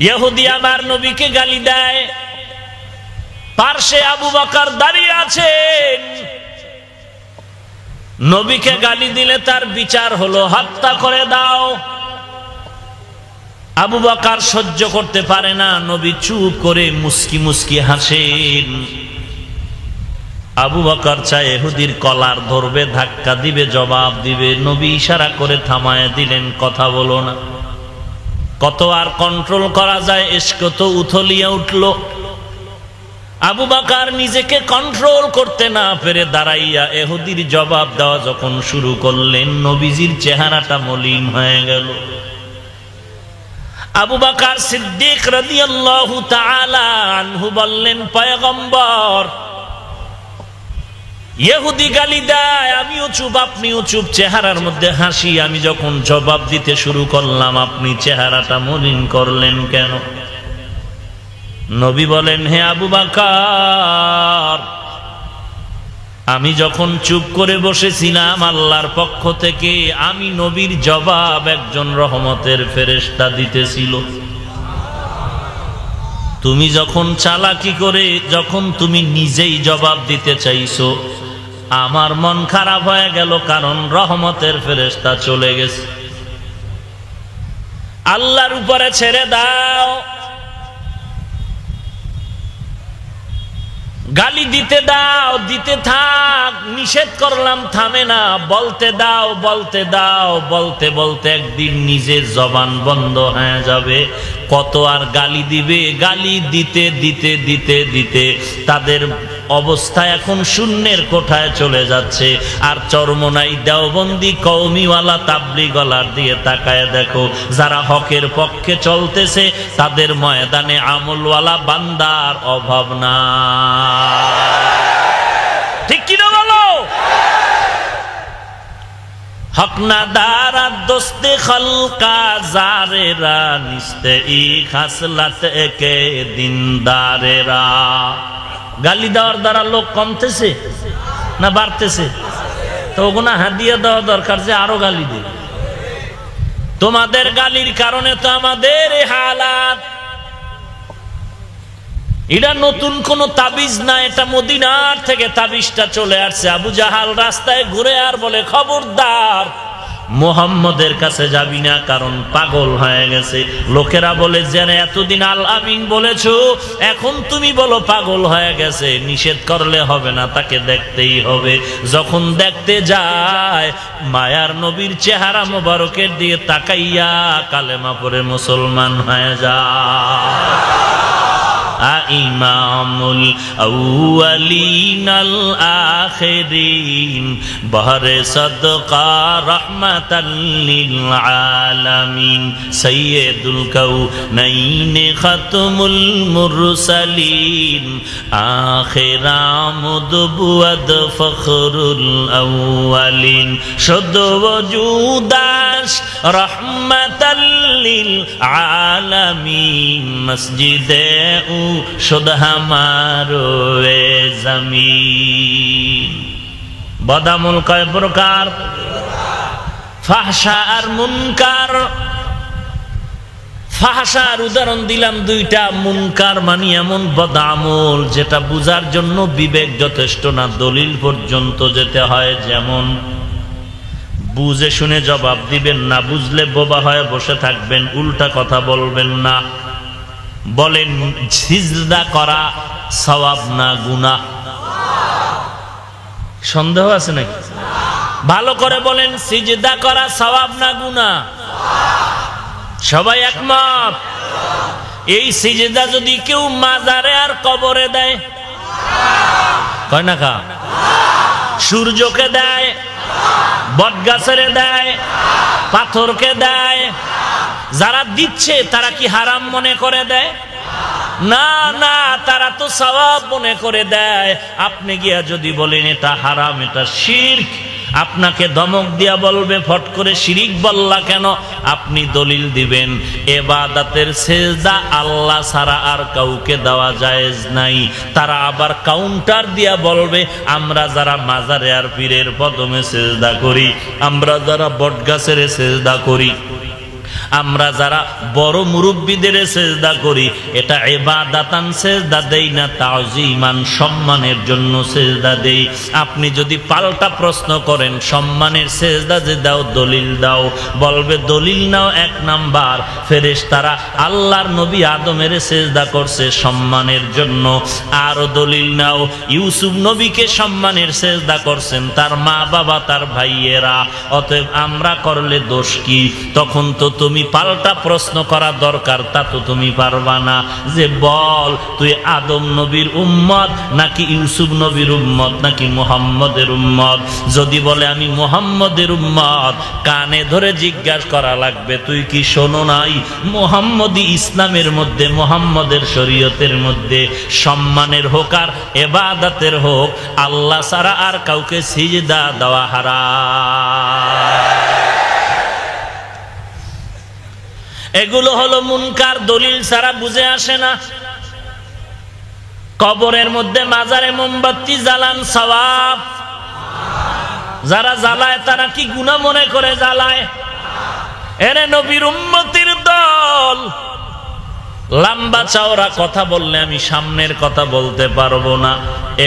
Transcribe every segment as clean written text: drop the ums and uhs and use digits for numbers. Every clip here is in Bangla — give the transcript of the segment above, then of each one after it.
ইহুদি আমার নবীকে গালি দেয়, পার্শ্বে আবু বকর দাঁড়িয়ে আছেন। নবীকে গালি দিলে তার বিচার হলো হত্যা করে দাও। আবু বকর সহ্য করতে পারে না, নবী চুপ করে মুস্কি মুস্কি হাসেন। আবু বকর চায় ইহুদির কলার ধরবে, ধাক্কা দিবে, জবাব দিবে, নবী ইশারা করে থামায় দিলেন, কথা বলো না। কত আর কন্ট্রোল করা যায়, ইশক তো উথলিয়ে উঠল। আবু বকর নিজেকে কন্ট্রোল করতে না পেরে দাঁড়াইয়া ইহুদির জবাব দেওয়া যখন শুরু করলেন, নবীজির চেহারাটা মলিন হয়ে গেল। আবু বকর সিদ্দিক রাদিয়াল্লাহু তাআলা আনহু বললেন, পয়গম্বর, ইহুদি গালি দেয়, আমিও চুপ আপনিও চুপ, চেহারার মধ্যে হাসি। আমি যখন জবাব দিতে শুরু করলাম, আপনি চেহারাটা মলিন করলেন কেন? নবী বলেন, হে আবু বকর, আমি যখন চুপ করে বসেছিলাম, আল্লাহর পক্ষ থেকে আমি নবীর জবাব একজন রহমতের ফেরেশতা দিতেছিল। তুমি যখন চালাকি করে যখন তুমি নিজেই জবাব দিতে চাইছো, আমার মন খারাপ হয়ে গেল, কারণ রহমতের ফেরেশতা চলে গেছে। আল্লাহর উপরে ছেড়ে দাও। গালি দিতে দাও, দিতে থাক, নিষেধ করলাম, থামে না, বলতে দাও, বলতে দাও। বলতে বলতে একদিন নিজের জবান বন্ধ হয়ে যাবে। কত আর গালি দিবে? গালি দিতে দিতে দিতে দিতে তাদের অবস্থা এখন শূন্যের কোঠায় চলে যাচ্ছে। আর চরমনাই দেওবন্দি কওমিওয়ালা তাবলিগলার দিয়ে তাকায় দেখো, যারা হকের পক্ষে চলতেছে তাদের ময়দানে আমলওয়ালা বান্দার অভাব না। ঠিক কিনা বলো? হক না দারা দোস্তে খলকা জারেরা নিস্তে ই খাসলাত কে দিনদারেরা। গালি দেওয়ার দ্বারা লোক কমতেছে না বাড়তেছে? তো ওগুনা হাদিয়া দেওয়া দরকার যে আরো গালি দেবে। তোমাদের গালির কারণে তো আমাদের এই হালাত। এটা নতুন কোন তাবিজ না, এটা মদিনার থেকে তাবিজটা চলে আসছে। আবু জাহাল রাস্তায় ঘুরে আর বলে, খবরদার মুহাম্মদের কাছে যাবি না, কারণ পাগল হয়ে গেছে। লোকেরা বলে, যেন এতদিন আল আমিন বলেছো, এখন তুমি বলো পাগল হয়ে গেছে। নিষেধ করলে হবে না, তাকে দেখতেই হবে। যখন দেখতে যায়, মায়ার নবীর চেহারা মোবারকের দিয়ে তাকাইয়া কালেমা পড়ে মুসলমান হয়ে যায়। ইমামুল আউয়ালিন আল আখিরিন বহরে সদকা রাহমাতাল লিল আলামিন সাইয়্যিদুল কাউনাইন খাতমুল মুরসালিন আখিরামুদ বুয়াদ ফখরুল আউয়ালিন শুদ ওজুদাস রাহমাতাল লিল আলামিন মসজিদে শুদ হামারো এ জমিন। বদামুল কয় প্রকার? ফাহশা আর মুনকার। ফাহশার উদাহরণ দিলাম দুইটা। মুনকার মানে এমন বদামল যেটা বুঝার জন্য বিবেক যথেষ্ট না, দলিল পর্যন্ত যেতে হয়। যেমন বুঝে শুনে জবাব দিবেন না, বুঝলে বোবা হয়ে বসে থাকবেন, উল্টা কথা বলবেন না। বলেন, সিজদা করা সওয়াব না গুনাহ? সন্দেহ আছে নাকি? ভালো করে বলেন, সিজদা করা সওয়াব না গুনাহ? সবাই একমত? এই সিজদা যদি কেউ মাজারে আর কবরে দেয়, কয় না কা? সূর্যকে দেয়, বটগাছেরে দেয়, পাথরকে দেয়, যারা দিচ্ছে তারা কি হারাম মনে করে দেয়? না না, তারা তো সওয়াব মনে করে দেয়। আপনি গিয়া যদি বলেন এটা হারাম, এটা শিরক, আপনাকে ধমক দিয়া বলবে, ফট করে শিরিক বললা কেন? আপনি দলিল দিবেন, ইবাদতের সিজদা আল্লাহ ছাড়া আর কাউকে দেওয়া জায়েজ নাই। তারা আবার কাউন্টার দিয়া বলবে, আমরা যারা মাজারে আর পীরের কদমে সিজদা করি, আমরা যারা বটগাছের সিজদা করি, আমরা যারা বড় মুরব্বীদের সেজদা করি এটা ইবাদাতান সেজদা দেই না, তাওজিমান সম্মানের জন্য সেজদা দেই। আপনি যদি পাল্টা প্রশ্ন করেন সম্মানের সেজদা যে দাও দলিল দাও, বলবে দলিল নাও। এক নাম্বার, ফেরেশতারা আল্লাহর নবী আদমের সেজদা করছে সম্মানের জন্য। আর দলিল নাও, ইউসুফ নবীকে সম্মানের সেজদা করছেন তার মা বাবা তার ভাইয়েরা। অতএব আমরা করলে দোষ কি? তখন তো তুমি পাল্টা প্রশ্ন করা দরকার, তা তো তুমি পারবা না যে বল তুই আদম নবীর উম্মত নাকি ইউসুফ নবীর উম্মত নাকি মুহাম্মদের উম্মত। যদি বলে আমি মুহাম্মদের উম্মত, কানে ধরে জিজ্ঞাসা করা লাগবে তুই কি শোনো নাই মুহাম্মদী ইসলামের মধ্যে, মুহাম্মদের শরীয়তের মধ্যে সম্মানের হোক আর ইবাদতের হোক আল্লাহ ছাড়া আর কাউকে সিজদা দেওয়া হারাম। এগুলো হলো মুনকার, দলিল ছাড়া বুঝে আসে না। কবরের মধ্যে মাজারে মোমবাতি জ্বালান সওয়াব, যারা জ্বালায় তারা কি গুনাহ মনে করে জ্বালায়? এরে নবীর উম্মতির দল, লম্বা চওড়া কথা বললে আমি সামনের কথা বলতে পারবো না।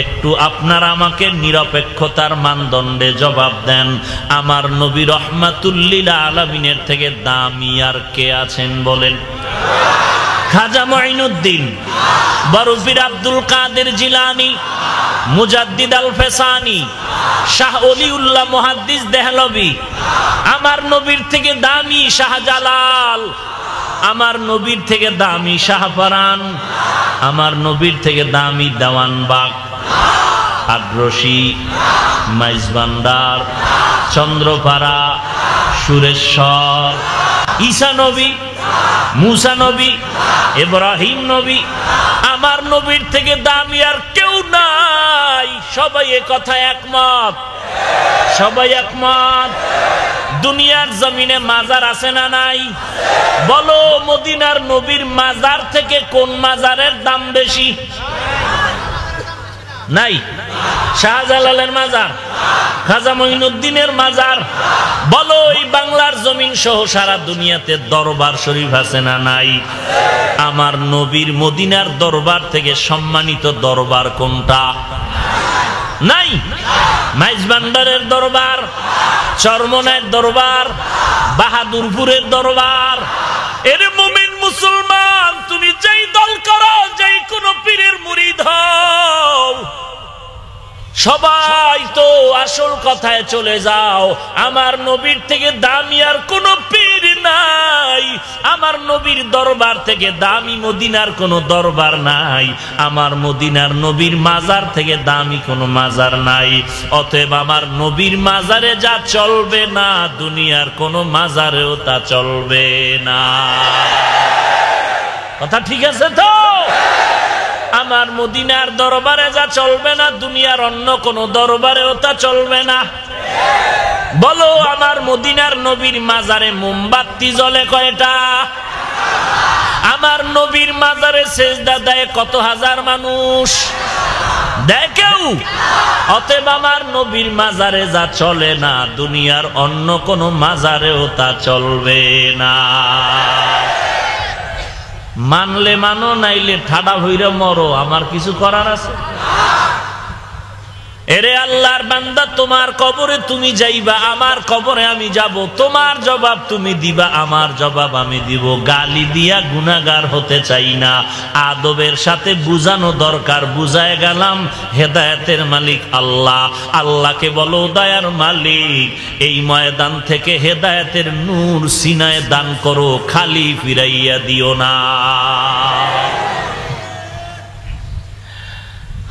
একটু আপনারা আমাকে নিরপেক্ষতার মানদণ্ডে জবাব দেন। আমার নবী রহমাতুল লিল আলামিনের থেকে দামি আর কে আছেন বলেন? খাজা মুঈনুদ্দিন, বরফির আব্দুল কাদের জিলানী, মুজাদ্দিদ আল ফেসানি, শাহ ওলিউল্লাহ মুহাদ্দিস দেহলভী। আমার নবীর থেকে দামি শাহজালাল, আমার নবীর থেকে দামি শাহপরান, আমার নবীর থেকে দামি দেওয়ানবাগ, আগ্রসী, মাইজবান্ডার, চন্দ্রপাড়া, সুরেশ্বর, ঈসা নবী, মুসা নবী, ইব্রাহিম নবী। আমার নবীর থেকে দামি আর কেউ নাই। সবাই এ কথা একমত, সবাই একমত। দুনিয়ার জমিনে মাজার আছে না নাই? বলো মদিনার নবীর মাজার থেকে কোন মাজারের দাম বেশি? নাই। শাহজালালের মাজার, খাজা মুঈনুদ্দিনের মাজার। বলো এই বাংলার জমিন সহ সারা দুনিয়াতে দরবার শরীফ আছে না নাই? আমার নবীর মদিনার দরবার থেকে সম্মানিত দরবার কোনটা? নাই। মাইজবান্ডারের দরবার, চরমনায়ের দরবার, বাহাদুরপুরের দরবার। এর মুমিন মুসলমান, তুমি যেই দল করো, যেই কোন পীরের মুরিদ হও, সবাই তো আসল কথায় চলে যাও। আমার নবীর থেকে দামি আর কোন পীর নাই। আমার নবীর দরবার থেকে দামি মদিনার কোন দরবার নাই। আমার মদিনার নবীর মাজার থেকে দামি কোন মাজার নাই। অতএব আমার নবীর মাজারে যা চলবে না, দুনিয়ার কোন মাজারেও তা চলবে না। কথা ঠিক আছে তো? আমার মদিনার দরবারে যা চলবে না, দুনিয়ার অন্য কোন দরবারেও তা চলবে না। বলো আমার মদিনার নবীর মাজারে মোমবাতি জ্বলে কয়টা? আমার নবীর মাজারে সেজদা দেয় কত হাজার মানুষ? দেয় কেউ? অতএব আমার নবীর মাজারে যা চলে না, দুনিয়ার অন্য কোন মাজারেও তা চলবে না। মানলে মানো, নাইলে ঠাডা হইরে মরো, আমার কিছু করার আছে? এরে আল্লাহর বান্দা, তোমার কবরে তুমি যাইবা, আমার কবরে আমি যাব। তোমার জবাব তুমি দিবা, আমার জবাব আমি দিব। গালি দিয়া গুনাহগার হতে চাই না, আদবের সাথে বুঝানো দরকার। বুঝায় গেলাম হেদায়েতের মালিক আল্লাহ। আল্লাহকে বলো দয়ার মালিক, এই ময়দান থেকে হেদায়েতের নূর সিনায় দান করো, খালি ফিরাইয়া দিও না।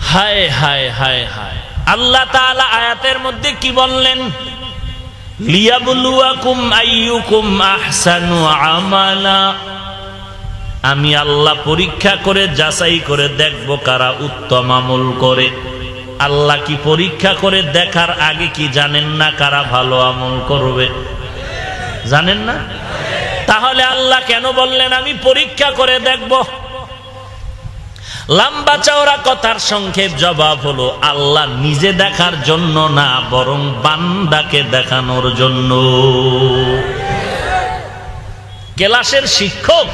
হায় হায় হায় হায়। আল্লাহ তাআলা আয়াতের মধ্যে কি বললেন? লিয়াবলুয়াকুম আইয়ুকুম আহসানু আমালা। আমি আল্লাহ পরীক্ষা করে যাচাই করে দেখব কারা উত্তম আমল করে। আল্লাহ কি পরীক্ষা করে দেখার আগে কি জানেন না কারা ভালো আমল করবে? জানেন না? তাহলে আল্লাহ কেন বললেন আমি পরীক্ষা করে দেখব? লম্বা চওড়া কথার সংক্ষেপ জবাব হলো, আল্লাহ নিজে দেখার জন্য না, বরং বান্দাকে দেখানোর জন্য। ক্লাসের শিক্ষক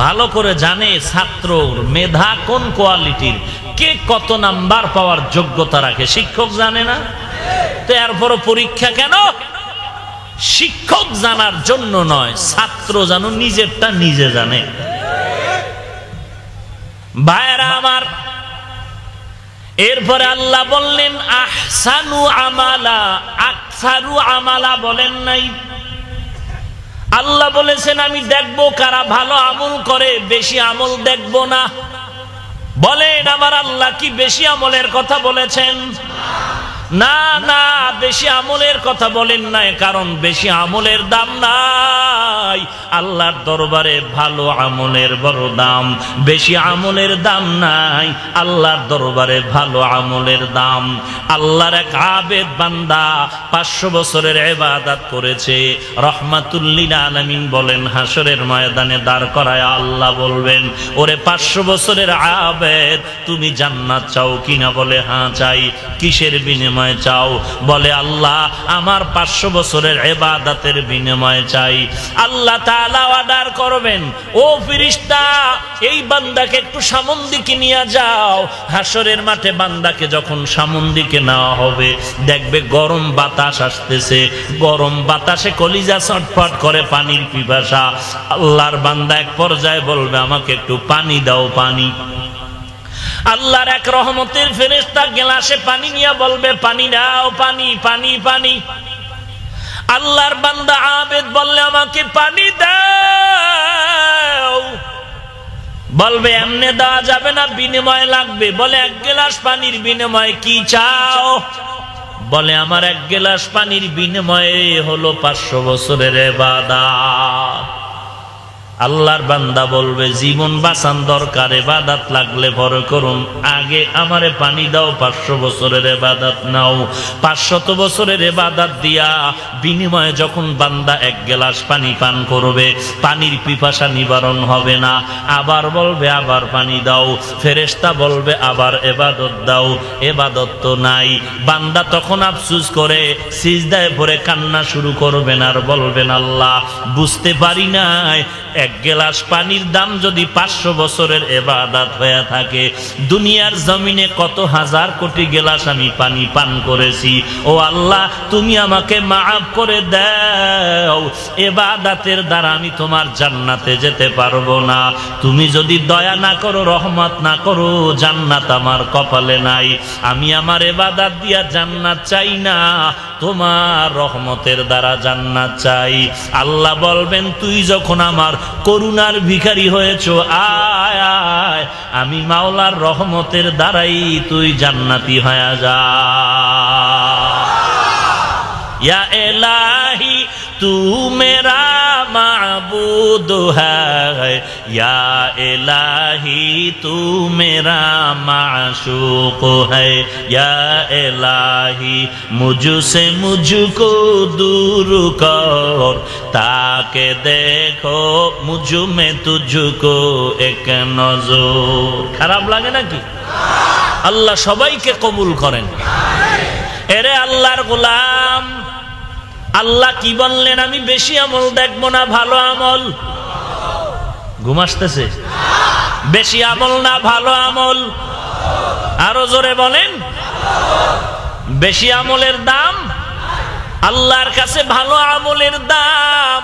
ভালো করে জানে ছাত্রর মেধা কোন কোয়ালিটির, কে কত নাম্বার পাওয়ার যোগ্যতা রাখে, শিক্ষক জানে না? তো এরপরও পরীক্ষা কেন? শিক্ষক জানার জন্য নয়, ছাত্র যেন নিজেরটা নিজে জানে। ভাইরা আমার, এরপরে আল্লাহ বললেন আহসানু আমালা, আকসারু আমালা বলেন নাই। আল্লাহ বলেছেন আমি দেখব কারা ভালো আমল করে, বেশি আমল দেখব না। বলেন আমার আল্লাহ কি বেশি আমলের কথা বলেছেন? না না, বেশি আমলের কথা বলেন নাই, কারণ বেশি আমলের দাম নাই। আল্লাহর দরবারে ভালো আমলের বড় দাম, বেশি আমলের দাম নাই, আল্লাহর দরবারে ভালো আমলের দাম। আল্লাহর এক আবেদ বান্দা 500 বছরের ইবাদত করেছে, রহমাতুল লিল আলামিন বলেন হাসরের ময়দানে দাঁড় করায় আল্লাহ বলবেন, ওরে 500 বছরের আবেদ, তুমি জান্নাত চাও কিনা? বলে হ্যাঁ চাই। কিসের বিনিময়ে চাও? বলে আল্লাহ আমার 500 বছরের ইবাদতের বিনিময়ে চাই। আল্লাহ তাআলা অর্ডার করবেন, ও ফেরেশতা এই বান্দাকে একটু সামন দিকে নিয়ে যাও। হাসরের মাঠে বান্দাকে যখন সামন দিকে নেওয়া হবে, দেখবে গরম বাতাস আসতেছে, গরম বাতাসে কলিজা ছটফট করে, পানির পিপাসা। আল্লাহর বান্দা এক পর্যায়ে বলবে আমাকে একটু পানি দাও, পানি। আল্লাহর এক রহমতের ফেরেশতা গ্লাসে পানি নিয়ে বলবে পানি দাও, পানি পানি পানি। আল্লাহর বান্দা আবেদ বললে আমাকে পানি দাও, বলবে এমনে দেওয়া যাবে না, বিনিময় লাগবে। বলে 1 গ্লাস পানির বিনিময়ে কি চাও? বলে আমার 1 গ্লাস পানির বিনিময়ে হলো 500 বছরের ইবাদত। আল্লাহর বান্দা বলবে জীবন বাঁচান দরকার, ইবাদত লাগলে বড় করুন, আগে আমারে পানি দাও, 500 বছরের ইবাদত নাও। 500 বছরের ইবাদত দিয়া বিনিময়ে যখন বান্দা 1 গ্লাস পানি পান করবে, পানির পিপাসা নিবারণ হবে না। আবার বলবে আবার পানি দাও, ফেরেশতা বলবে আবার ইবাদত দাও, ইবাদত তো নাই। বান্দা তখন আফসোস করে সিজদায় পড়ে কান্না শুরু করবেন আর বলবেন আল্লাহ বুঝতে পারি নাই 1 গ্লাস পানির দাম যদি 500 বছরের ইবাদত হয়ে থাকে, দুনিয়ার জমিনে কত হাজার কোটি গ্লাস আমি পানি পান করেছি। ও আল্লাহ তুমি আমাকে মাফ করে দাও, ইবাদতের দ্বারা আমি তোমার জান্নাতে যেতে পারবো না। তুমি যদি দয়া না করো, রহমত না করো, জান্নাত আমার কপালে নাই। আমি আমার ইবাদত দিয়া জান্নাত চাই না, তোমার রহমতের দ্বারা জান্নাত চাই। আল্লাহ বলবেন তুই যখন আমার করুণার ভিখারি হয়েছ, আয় আয়, আমি মাওলার রহমতের দ্বারাই তুই জান্নাতি হয়ে যা। ইয়া ইলাহি তু মেরা মাবুদ হ্যায়, ইয়া ইলাহি তু মেরা মাশুক হ্যায়, ইয়া ইলাহি মুঝসে মুঝকো दूर कर, ताके देखो मुझ में तुझको एक नजर। খারাপ লাগে নাকি? আল্লাহ সবাইকে কবুল করেন। এরে আল্লাহর গোলাম, আল্লাহ কি বললেন? আমি বেশি আমল দেখবো না, ভালো আমল। ঘুম আসতেছে? বেশি আমল না ভালো আমল? আরো জোরে বলেন। বেশি আমলের দাম আল্লাহর কাছে, ভালো আমলের দাম।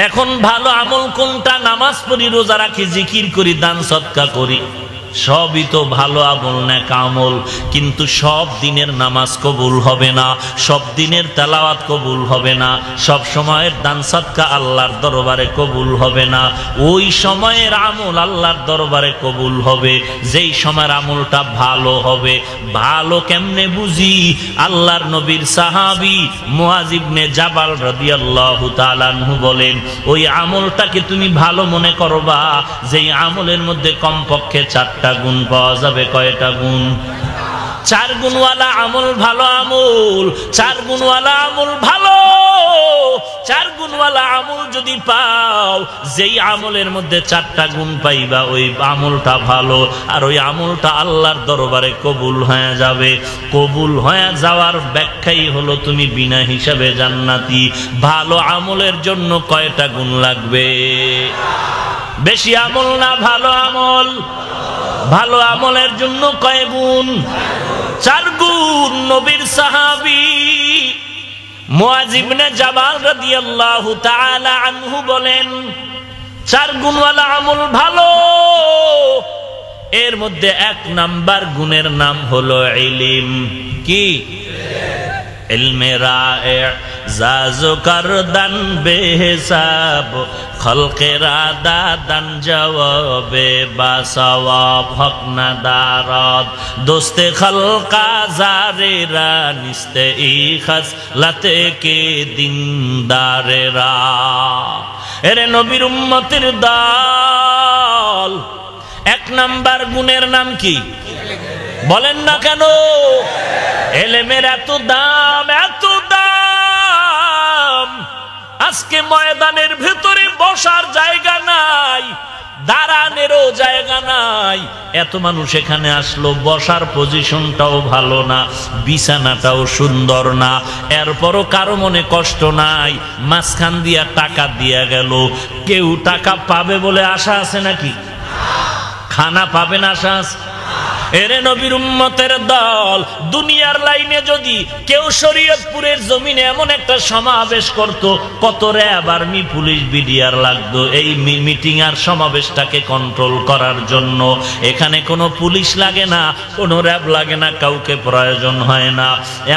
এখন ভালো আমল কোনটা? নামাজ পড়ি, রোজা রাখি, জিকির করি, দান সদকা করি, সবই তো ভালো আমল, নেক আমল। কিন্তু সব দিনের নামাজ কবুল হবে না, সব দিনের তেলাওয়াত কবুল হবে না, সব সময়ের দান সদকা আল্লাহর দরবারে কবুল হবে না। ওই সময়ের আমল আল্লাহর দরবারে কবুল হবে যেই সময়ের আমলটা ভালো হবে। ভালো কেমনে বুঝি? আল্লাহর নবীর সাহাবী মুআয ইবনে জাবাল রাদিয়াল্লাহু তাআলা আনহু বলেন, ওই আমলটাকে তুমি ভালো মনে করবা যেই আমলের মধ্যে কমপক্ষে 4টা গুণ পাওয়া যাবে। কয়টা গুণ? চার গুণওয়ালা আমল ভালো আমল, চার গুণওয়ালা আমল ভালো, চার গুণওয়ালা আমল যদি পাও, যেই আমলের মধ্যে চারটা গুণ পাইবা ওই আমলটা ভালো, আর ওই আমলটা আল্লাহর দরবারে কবুল হয়ে যাবে। কবুল হয়ে যাওয়ার ব্যাখ্যাই হলো তুমি বিনা হিসাবে জান্নাতি। ভালো আমলের জন্য কয়টা গুণ লাগবে? বেশি আমল না ভালো আমল? ভালো আমলের জন্য কয় গুণ? চার গুণ। নবীর সাহাবী মুআয ইবনে জাবাল রাদিয়াল্লাহু তাআলা আনহু বলেন, চার গুণওয়ালা আমল ভালো, এর মধ্যে এক নাম্বার গুণের নাম হলো ইলম। কি? ইলমে রায়ে জাজু করদান বেহিসাব, খলকেরা দাদান জবাবে বাসওয়াব, হক না দারদ দোস্তে খলকা জারেরা, নিস্তে ইখাস লাতে কে দিনদারেরা। এরে নবীর উম্মতের দল, এক নাম্বার গুণের নাম কি? বলেন না কেন? এলেমের এত দাম, এত দাম, আজকে ময়দানের ভেতরে বসার জায়গা নাই, দাঁড়ানেরও জায়গা নাই। এত মানুষ এখানে আসলো, বসার পজিশনটাও ভালো না, বিছানাটাও সুন্দর না, এরপরও কারো মনে কষ্ট নাই। মাঝখান দিয়া টাকা দিয়া গেল, কেউ টাকা পাবে বলে আশা আছে নাকি? খানা পাবেন আশা আছে? এরে নবীর উম্মতের দল, দুনিয়ার লাইনে যদি কেউ শরীয়তপুরের জমিনে এমন একটা সমাবেশ করত, কত র্যাব, আর্মি, পুলিশ, বিডিআর লাগতো এই মিটিং আর সমাবেশটাকে কন্ট্রোল করার জন্য। এখানে কোনো পুলিশ লাগে না, কোনো র্যাব লাগে না, কাউকে প্রয়োজন হয় না।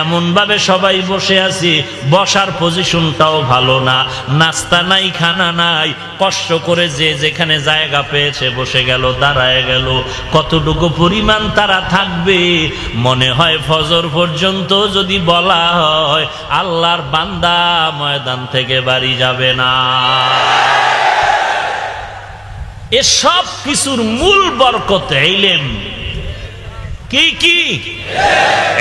এমন ভাবে সবাই বসে আছি, বসার পজিশনটাও ভালো না, নাস্তা নাই, খানা নাই, কষ্ট করে যে যেখানে জায়গা পেয়েছে বসে গেল, দাঁড়ায় গেল। কতটুকু পরিমাণ তারা থাকবে? মনে হয় ফজর পর্যন্ত যদি বলা হয় আল্লাহর বান্দা ময়দান থেকে বাড়ি যাবে না। এসব কিছুর মূল বরকত ইলম। কি কি?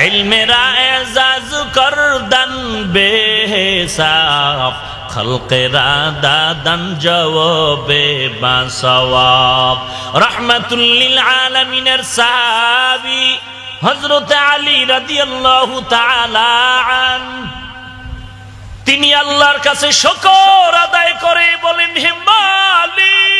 ইলমেরা এজাজ করদান বেহিসাব, খলকেরা দাদান জবাবে বাসওয়াব। রাহমাতুল লিল আলামিনের সাহাবী হযরত আলী রাদিয়াল্লাহু তাআলা আন, তিনি আল্লাহর কাছে শুকর আদায় করে বলেন, হে মালিক,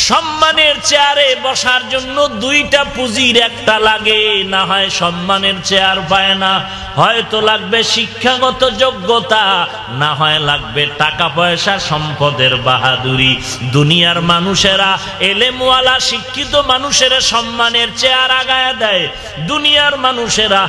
সম্মানের চেয়ারে বসার জন্য দুইটা পুঁজির একটা লাগে, না হয় সম্মানের চেয়ার পায় না। হয়তো লাগবে শিক্ষাগত যোগ্যতা, না হয় লাগবে টাকা পয়সা, সম্পদের বাহাদুরি। দুনিয়ার মানুষেরা এলেমওয়ালা শিক্ষিত মানুষেরা সম্মানের চেয়ার আগায় দেয়, দুনিয়ার মানুষেরা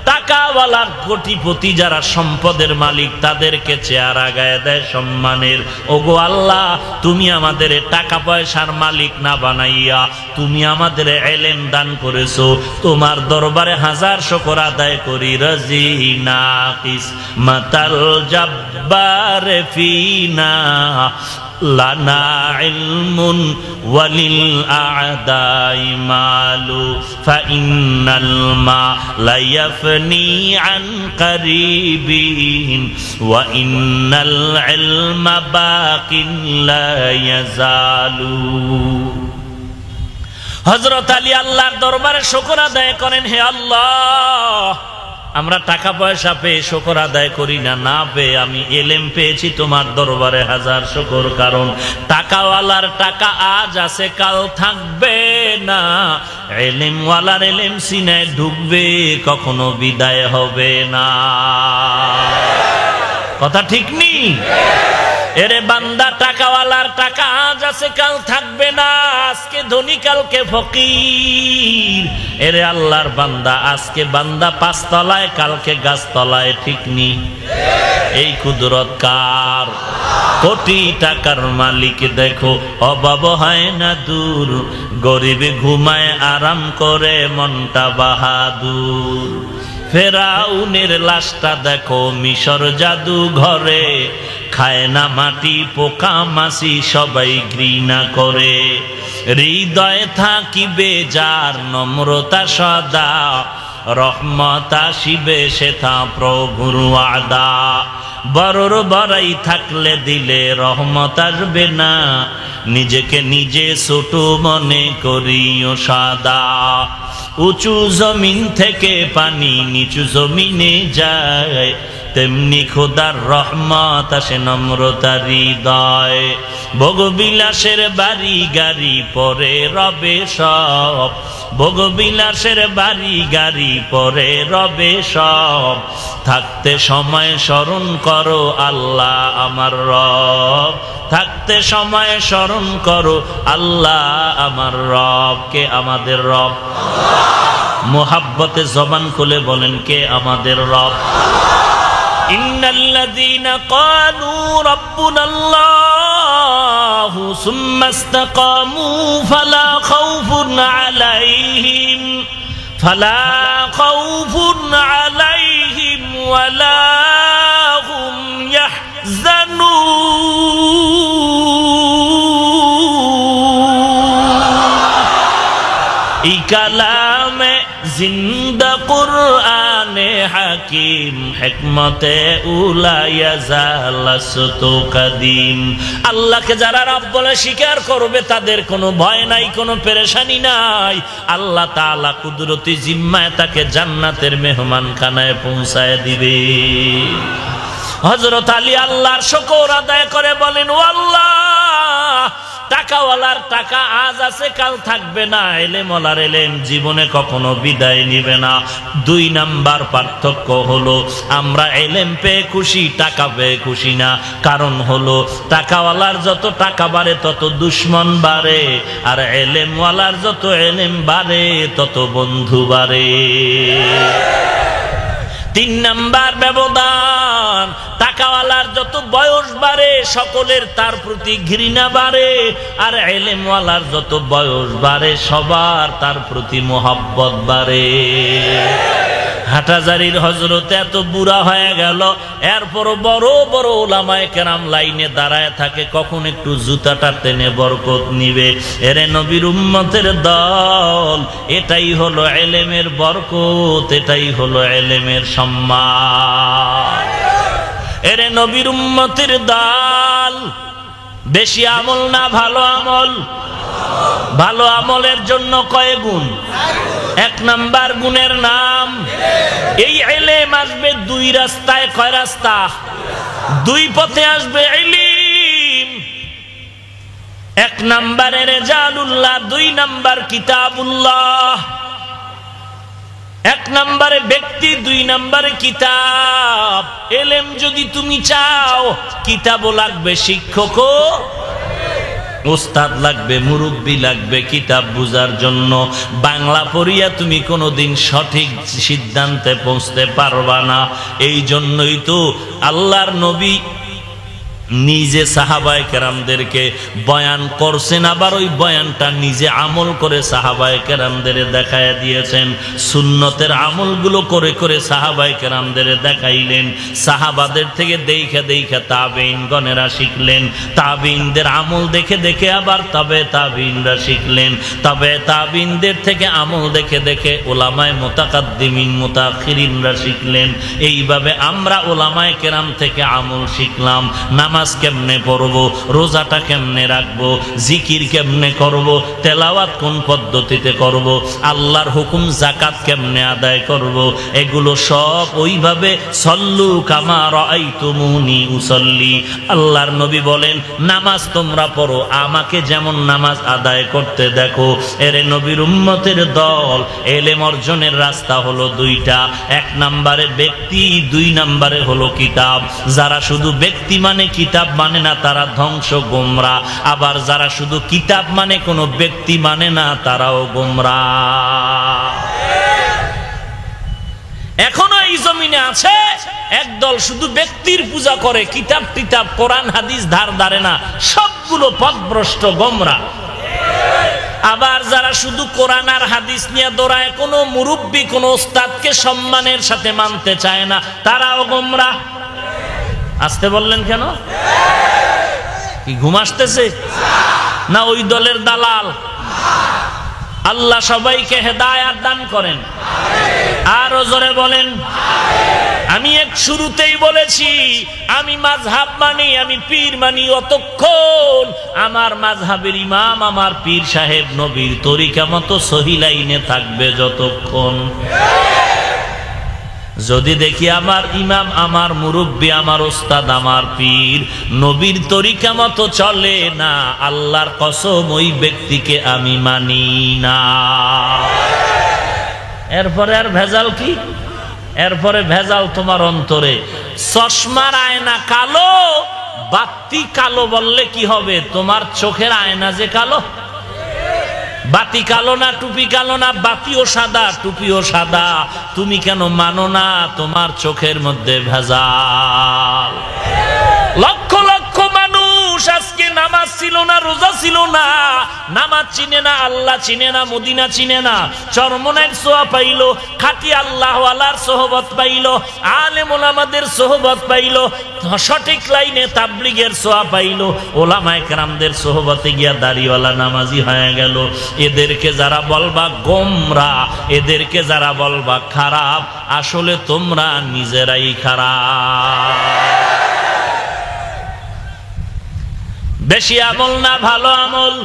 টাকাওয়ালার কোটিপতি যারা সম্পদের মালিক তাদেরকে চেয়ার আগায় দেয় সম্মানের। ওগো আল্লাহ, তুমি আমাদের টাকা পয়সার মালিক না বানাইয়া তুমি আমাদের ইলম দান করেছো, তোমার দরবারে হাজার শুকর আদায় করি। রাজিনা কিসমাতাল জাব্বার ফিনা, লানা ইলমুন ওয়ালিল আ'দাই মালু, ফাইন্নাল মা লা ইয়াফনি আন কারিবিন, ওয়া ইন্নাল ইলমা বাকিন লা ইয়াজালু। হযরত আলী আল্লাহর দরবারে শুকর আদায় করেন, হে আল্লাহ, আমরা টাকা পয়সা পেয়ে শুকর আদায় করি না, না পেয়ে আমি ইলম পেয়েছি, তোমার দরবারে হাজার শুকর। কারণ টাকাওয়ালার টাকা আজ আছে, কাল থাকবে না। ইলমওয়ালার ইলম সিনায় ঢুকবে, কখনো বিদায় হবে না। কথা ঠিক নি? এরে বান্দা, টাকাওয়ালার টাকা আজ আছে, কাল থাকবে না। আজকে ধনী, কালকে ফকির। এরে আল্লাহর বান্দা, আজকে বান্দা পাঁচতলায়, কালকে গাছতলায়, ঠিক নি? এই কুদরত কার? কোটি টাকার মালিক দেখো, অভাব হয় না দূর, গরিবে ঘুমায় আরাম করে, মনটা বাহাদুর। ফেরাউনের লাশটা দেখো মিশর জাদু ঘরে, খায় না মাটি পোকা মাছি সবাই ঘৃণা করে। হৃদয়ে থাকিবে যার নম্রতা সদা, রহমত আসিবে সেথা প্রভুর ওয়াদা। বড়র বড়াই থাকলে দিলে রহমত আসবে না, নিজেকে নিজে ছোট মনে করিও সাদা। উঁচু জমিন থেকে পানি নিচু জমিনে যায়, তেমনি খোদার রহমত আসে নম্রতার হৃদয়। ভোগবিলাসের বাড়ি গাড়ি পরে রবে সব, ভোগবিলাসের বাড়ি গাড়ি পরে রবে সব। থাকতে সময় স্মরণ করো আল্লাহ আমার রব, থাকতে সময় স্মরণ করো আল্লাহ আমার রব। কে আমাদের রব? মোহাব্বতে জবান খুলে বলেন কে আমাদের রব? ইন্নাল্লাযীনা ক্বালু রাব্বুনাল্লাহু সুম্মা ইসতাকামু ফালা খাউফুন আলাইহিম ওয়ালা হুম ইয়াহজানুন। এই কালামে জিন্দা কুরআনে হাকিম, হিকমতে উলায়া জালাসতু কাদিম। আল্লাহকে যারা রব বলে স্বীকার করবে তাদের কোনো ভয় নাই, কোনো পেরেশানি নাই। আল্লাহ তাআলা কুদরতি জিম্মায় তাকে জান্নাতের মেহমানখানায় পৌঁছায় দিবে। হযরত আলী আল্লাহর শুকর আদায় করে বলেন, ও আল্লাহ, টাকাওয়ালার টাকা আজ আছে কাল থাকবে না, এলেমওয়ালার এলেম জীবনে কখনো বিদায় নিবে না। 2 নাম্বার পার্থক্য হলো আমরা এলেম পেয়ে খুশি, টাকা পেয়ে খুশি না। কারণ হলো টাকাওয়ালার যত টাকা বাড়ে তত দুশ্মন বাড়ে, আর এলেমওয়ালার যত এলেম বাড়ে তত বন্ধু বাড়ে। 3 নাম্বার ব্যবধান, টাকাওয়ালার যত বয়স বাড়ে সকলের তার প্রতি ঘৃণা বাড়ে, আর এলেমওয়ালার যত বয়স বাড়ে সবার তার প্রতি মোহাব্বত বাড়ে। হাটাজারির হযরত এত বুড়া হয়ে গেল, এরপর বড় বড় উলামায়ে কেরাম লাইনে দাঁড়ায় থাকে, কখন একটু জুতাটা টেনে বরকত নিবে। এরে নবীর উম্মতের দল, এটাই হলো এলেমের বরকত, এটাই হলো এলেমের সম্মান। এরে নবীর উম্মতের দল, বেশি আমল না ভালো আমল। ভালো আমলের জন্য কয় গুণ? 1 নাম্বার গুণের নাম এই ইলম আসবে 2 রাস্তায়। কয় রাস্তা? 2 পথে আসবে ইলম। 1 নাম্বারে রিজালুল্লাহ, 2 নাম্বার কিতাবুল্লাহ। 1 নাম্বারে ব্যক্তি, 2 নাম্বারে কিতাব। ইলম যদি তুমি চাও, কিতাবও লাগবে, শিক্ষকও ওস্তাদ লাগবে, মুরব্বী লাগবে কিতাব বুঝার জন্য। বাংলা পড়িয়া তুমি কোনোদিন সঠিক সিদ্ধান্তে পৌঁছতে পারবা না। এই জন্যই তো আল্লাহর নবী নিজে সাহাবায়ে কেরামদেরকে বয়ান করছেন, আবার ওই বয়ানটা নিজে আমল করে সাহাবায়ে কেরামদের দেখায় দিয়েছেন। সুন্নতের আমলগুলো করে করে সাহাবায়ে কেরামদের দেখাইলেন। সাহাবাদের থেকে দেখে দেখে তাবেঈনগণেরা শিখলেন, তাবেঈনদের আমল দেখে দেখে আবার তাবেঈনরা শিখলেন, তাবেঈনদের থেকে আমল দেখে দেখে উলামায়ে মুতাকাদ্দিমিন মুতাআখিরিনরা শিখলেন। এইভাবে আমরা উলামায়ে কেরাম থেকে আমল শিখলাম। নামাজ কেমনে পড়বো, রোজাটা কেমনে রাখবো, জিকির কেমনে করব, তেলাওয়াত কোন পদ্ধতিতে করব, আল্লাহর হুকুম যাকাত কেমনে আদায় করব, এগুলো সব ওইভাবে সল্লু কামা রাআইতুমুনি উসাল্লি। আল্লাহর নবী বলেন, নামাজ তোমরা পড়ো আমাকে যেমন নামাজ আদায় করতে দেখো। এরে নবীর উম্মতের দল, এলেম অর্জনের রাস্তা হলো 2টা। 1 নাম্বারে ব্যক্তি, 2 নাম্বারে হলো কিতাব। যারা শুধু ব্যক্তি মানে কিতাব মানে না তারা ধ্বংস, গোমরা। আবার যারা শুধু কিতাব মানে কোনো ব্যক্তি মানে না তারাও গোমরা। এখনো এই জমিনে আছে একদল শুধু ব্যক্তির পূজা করে, কিতাব টিতাব কোরআন হাদিস ধার ধারে না, সবগুলো পথভ্রষ্ট গোমরা। আবার যারা শুধু কোরআন আর হাদিস নিয়ে দৌড়ায়, কোনো মুরব্বী কোনো ওস্তাদকে সম্মানের সাথে মানতে চায় না, তারাও গোমরাহ। আসতে বললেন কেন? কি ঘুম আসতেছে না ওই দলের দালাল? আল্লাহ সবাইকে হেদায়েত দান করেন। আর জোরে বলেন। আমি এক শুরুতেই বলেছি, আমি মাযহাব মানি, আমি পীর মানি অতক্ষণ আমার মাযহাবের ইমাম আমার পীর সাহেব নবীর তরিকা মতো সহি লাইনে থাকবে যতক্ষণ। যদি দেখি আমার ইমাম, আমার মুরব্বী, আমার ওস্তাদ, আমার পীর নবীর তরিকা মতো চলে না, আল্লাহর কসম ওই ব্যক্তিকে আমি মানি না। এরপরে আর ভেজাল কি? এরপরে ভেজাল তোমার অন্তরে। চশমার আয়না কালো, বাতি কালো বললে কি হবে? তোমার চোখের আয়না যে কালো। বাতি কালো না, টুপি কালো না, বাতিও সাদা, টুপিও সাদা। তুমি কেন মানো না? তোমার চোখের মধ্যে ভেজাল। লক্ষ লক্ষ মানুষ আজকে নামাজ ছিল না, রোজা ছিল না, নামাজ চিনে না, আল্লাহ চিনে না, মদিনা চিনে না, চরমনের সোয়া পাইল, খাঁটি আল্লাহওয়ালার সোহবত পাইল, আলেম ওলামাদের সোহবত পাইল, সঠিক লাইনে তাবলীগের সোয়া পাইল, ওলামায়ে কেরামদের সোহবতে গিয়া দাড়িওয়ালা নামাজি হয়ে গেল। এদেরকে যারা বলবা গোমরা, এদেরকে যারা বলবা খারাপ, আসলে তোমরা নিজেরাই খারাপ। বেশি আমল না ভালো আমল?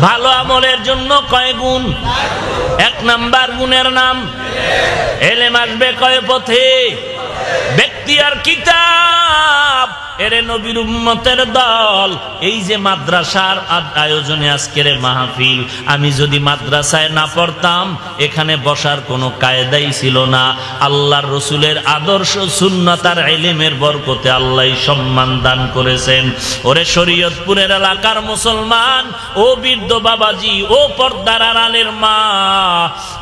ভালো আমলের জন্য কয় গুণ? এক নাম্বার গুণের নাম এলেম। আসবে কয় পথে? ব্যক্তি আর কিতাব। এরে নবীর উম্মতের দল, এই যে মাদ্রাসার আয়োজনে আজকের মাহফিল, আমি যদি মাদ্রাসায় না পড়তাম এখানে বসার কোনো কায়দাই ছিল না। আল্লাহর রসুলের আদর্শ সুন্নাত আর ইলমের বরকতে আল্লাহ সম্মান দান করেছেন। ওরে শরীয়তপুরের এলাকার মুসলমান, ও বৃদ্ধ বাবাজি, ও পর্দার আড়ালের মা,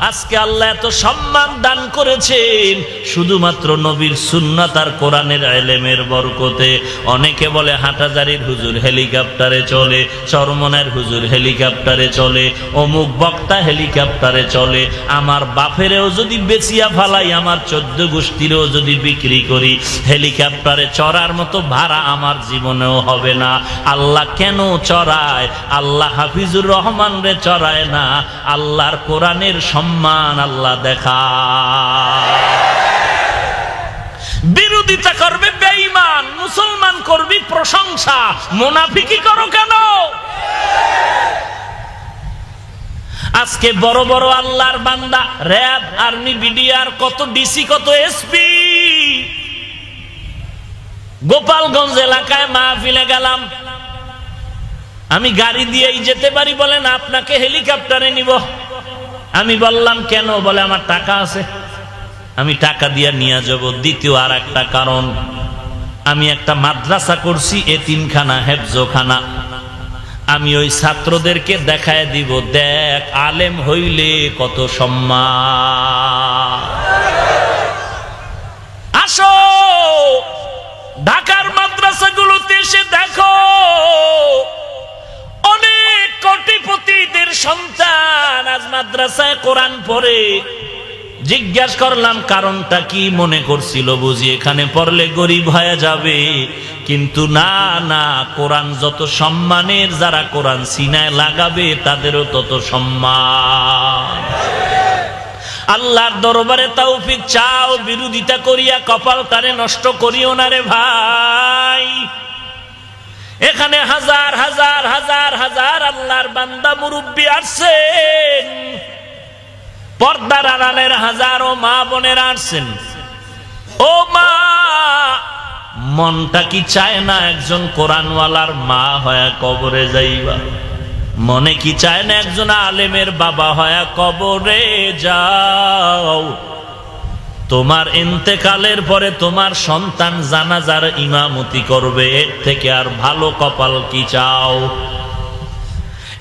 আজকে আল্লাহ এত সম্মান দান করেছেন শুধুমাত্র নবীর সুন্নাত আর কোরআনের ইলমের বরকতে। অনেকে বলে হাটাজারির হুজুর হেলিকপ্টারে চলে, চরমনের হুজুর হেলিকপ্টারে চলে, অমুক বক্তা হেলিকপ্টারে চলে। আমার বাপেরেও যদি বেচিয়া ফালাই, আমার 14 গোষ্ঠীরেও যদি বিক্রি করি, হেলিকপ্টারে চড়ার মতো ভাড়া আমার জীবনেও হবে না। আল্লাহ কেন চড়ায়? আল্লাহ হাফিজুর রহমান রে চড়ায় না, আল্লাহর কোরআনের সম্মান আল্লাহ দেখায়। বিরোধিতা করবে বেঈমান, মুসলমান করবি প্রশংসা, মুনাফিকি করো কেন? আজকে বড় বড় আল্লাহর বান্দা, র‍্যাব, আর্মি, বিডিআর, কত ডিসি, কত এসপি। গোপালগঞ্জ এলাকায় মাহফিলে গেলাম, আমি গাড়ি দিয়েই যেতে পারি, বলেন আপনাকে হেলিকপ্টারে নিব। আমি বললাম কেন? বলে আমার টাকা আছে, আমি টাকা দিয়ে নিয়ে যাব। দ্বিতীয় আর একটা কারণ, আমি একটা মাদ্রাসা করছি, এতিমখানা, হেফজখানা। আমি ওই ছাত্রদেরকে দেখায় দিব, দেখ আলেম হইলে কত সম্মান। আসো ঢাকার মাদ্রাসাগুলোতে এসে দেখো, অনেক কোটিপতিদের সন্তান আজ মাদ্রাসায় কোরআন পড়ে। জিজ্ঞাস করলাম কারণটা কি? মনে করছিল বুঝি এখানে পড়লে গরিব হয়ে যাবে, কিন্তু না না, কোরআন যত সম্মানের, যারা কোরআন সিনায় লাগাবে তাদেরও তত সম্মান। আল্লাহর দরবারে তৌফিক চাও, বিরোধিতা করিয়া কপালটারে নষ্ট করিও না রে ভাই। এখানে হাজার হাজার হাজার হাজার আল্লাহর বান্দা মুরব্বী আসছেন, পর্দার আড়ালের হাজারো মা বোনেরা আসছেন। ও মা, মনটা কি চায় না একজন কোরআনওয়ালার মা হয়ে কবরে যাইবা? মনে কি চায় না একজন আলেমের বাবা হয়ে কবরে যাও? তোমার ইন্তেকালের পরে তোমার সন্তান জানাজার ইমামতি করবে, এর থেকে আর ভালো কপাল কি চাও?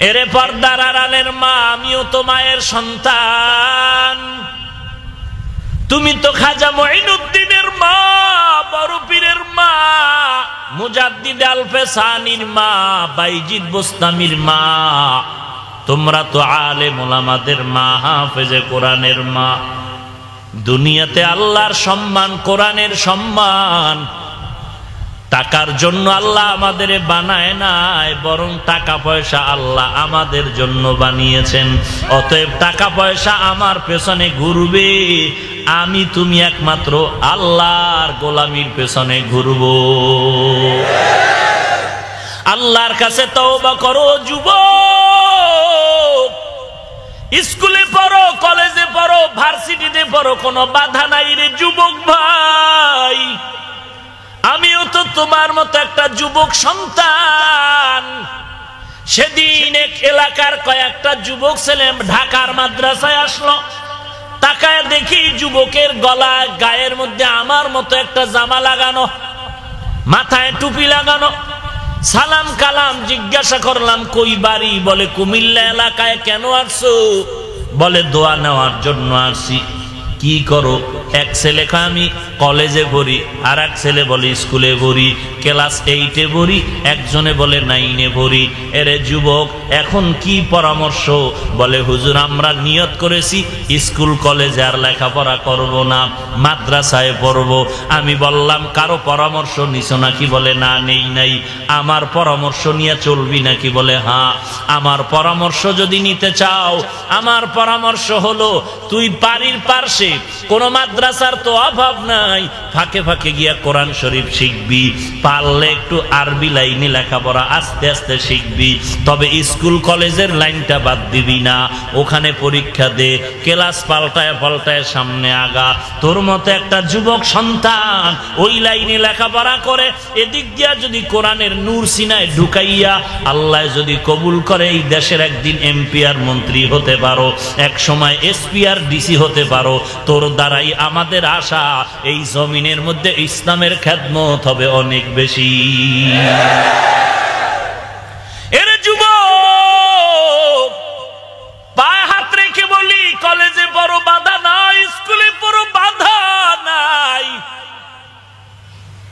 এরে পর্দার আড়ালের মা, আমিও তো মায়ের সন্তান। তুমি তো খাজা মঈনুদ্দিনের মা, বড় পীরের মা, মুজাদ্দিদ আলফে সানির মা, বাইজিদ বোস্তামির মা। তোমরা তো আলেম ওলামাদের মা, হাফেজে কোরআনের মা। দুনিয়াতে আল্লাহর সম্মান, কোরআনের সম্মান। টাকার জন্য আল্লাহ আমাদের বানায় নাই, বরং টাকা পয়সা আল্লাহ আমাদের জন্য বানিয়েছেন। অতএব টাকা পয়সা আমার পেছনে ঘুরবে, আমি তুমি একমাত্র আল্লাহর গোলামির পেছনে ঘুরব। আল্লাহর কাছে তওবা করো যুবক। স্কুলে পড়ো, কলেজে পড়ো, ভার্সিটিতে পড়ো, কোনো বাধা নাই রে যুবক ভাই। আমিও তো তোমার মতো একটা যুবক সন্তান। সেদিন এক এলাকার কয়েকটা যুবক ছেলে ঢাকার মাদ্রাসায় আসলো। তাকায় দেখি যুবকের গলা গায়ের মধ্যে আমার মতো একটা জামা লাগানো, মাথায় টুপি লাগানো। সালাম কালাম জিজ্ঞাসা করলাম কই বাড়ি? বলে কুমিল্লা এলাকায়। কেন আসছো? বলে দোয়া নেওয়ার জন্য আসছি। কি করো? এক ছেলে কয় আমি কলেজে পড়ি, আর এক ছেলে বলে স্কুলে পড়ি, ক্লাস 8-এ পড়ি, একজনে বলে 9-এ পড়ি। এরে যুবক, এখন কি পরামর্শ? বলে হুজুর আমরা নিয়ত করেছি স্কুল কলেজে আর লেখাপড়া করব না, মাদ্রাসায় পড়ব। আমি বললাম কারো পরামর্শ নিছো নাকি? বলে না নেই নাই। আমার পরামর্শ নিয়ে চলবি নাকি? বলে হ্যাঁ। আমার পরামর্শ যদি নিতে চাও, আমার পরামর্শ হলো তুই বাড়ির পাশে কোন মাদ্রাসার তো অভাব নাই, ফাঁকে ফাঁকে গিয়া কোরআন শরীফ শিখবি, পারলে একটু আরবি লাইনে লেখাপড়া আস্তে আস্তে শিখবি। তবে স্কুল কলেজের লাইনটা বাদ দিবি না, ওখানে পরীক্ষা দে, ক্লাস পাল্টায় পাল্টায় সামনে আগা। তোর মতো একটা যুবক সন্তান ওই লাইনে লেখাপড়া করে, এদিক দিয়া যদি কোরআনের নূর সিনায় ঢুকাইয়া আল্লাহ যদি কবুল করে এই দেশের একদিন এমপি আর মন্ত্রী হতে পারো, এক সময় এসপি আর ডিসি হতে পারো। তোর দ্বারাই আমাদের আশা এই জমিনের মধ্যে ইসলামের খেদমত হবে অনেক বেশি। এর যুবক পায়ে হাত রেখে বলি কলেজে পড়ো বাধা নাই, স্কুলে পড়ো বাধা নাই।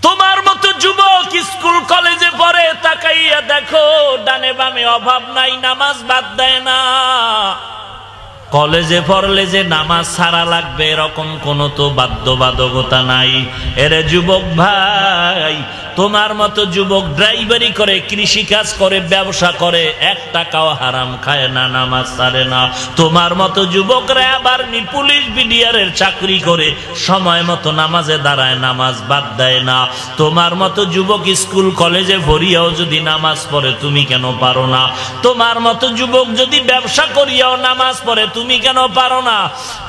তোমার মতো যুবক স্কুল কলেজে পড়ে, তাকাইয়া দেখো ডানে বামে অভাব নাই, নামাজ বাদ দেয় না। কলেজে পড়লে যে নামাজ ছাড়া লাগবে এরকম কোনো তো বাধ্যবাধকতা নাই। এরে যুবক ভাই, তোমার মতো যুবক ড্রাইভারি করে, কৃষি কাজ করে, ব্যবসা করে, 1 টাকাও হারাম খায় না, নামাজ ছাড়ে না। তোমার মতো যুবকরা আবার পুলিশ বিডিআরের চাকরি করে, সময় মতো নামাজে দাঁড়ায়, নামাজ বাদ দেয় না। তোমার মতো যুবক স্কুল কলেজে ভরিয়াও যদি নামাজ পড়ে, তুমি কেন পারো না? তোমার মতো যুবক যদি ব্যবসা করিয়াও নামাজ পড়ে, তুমি কেন পারো না?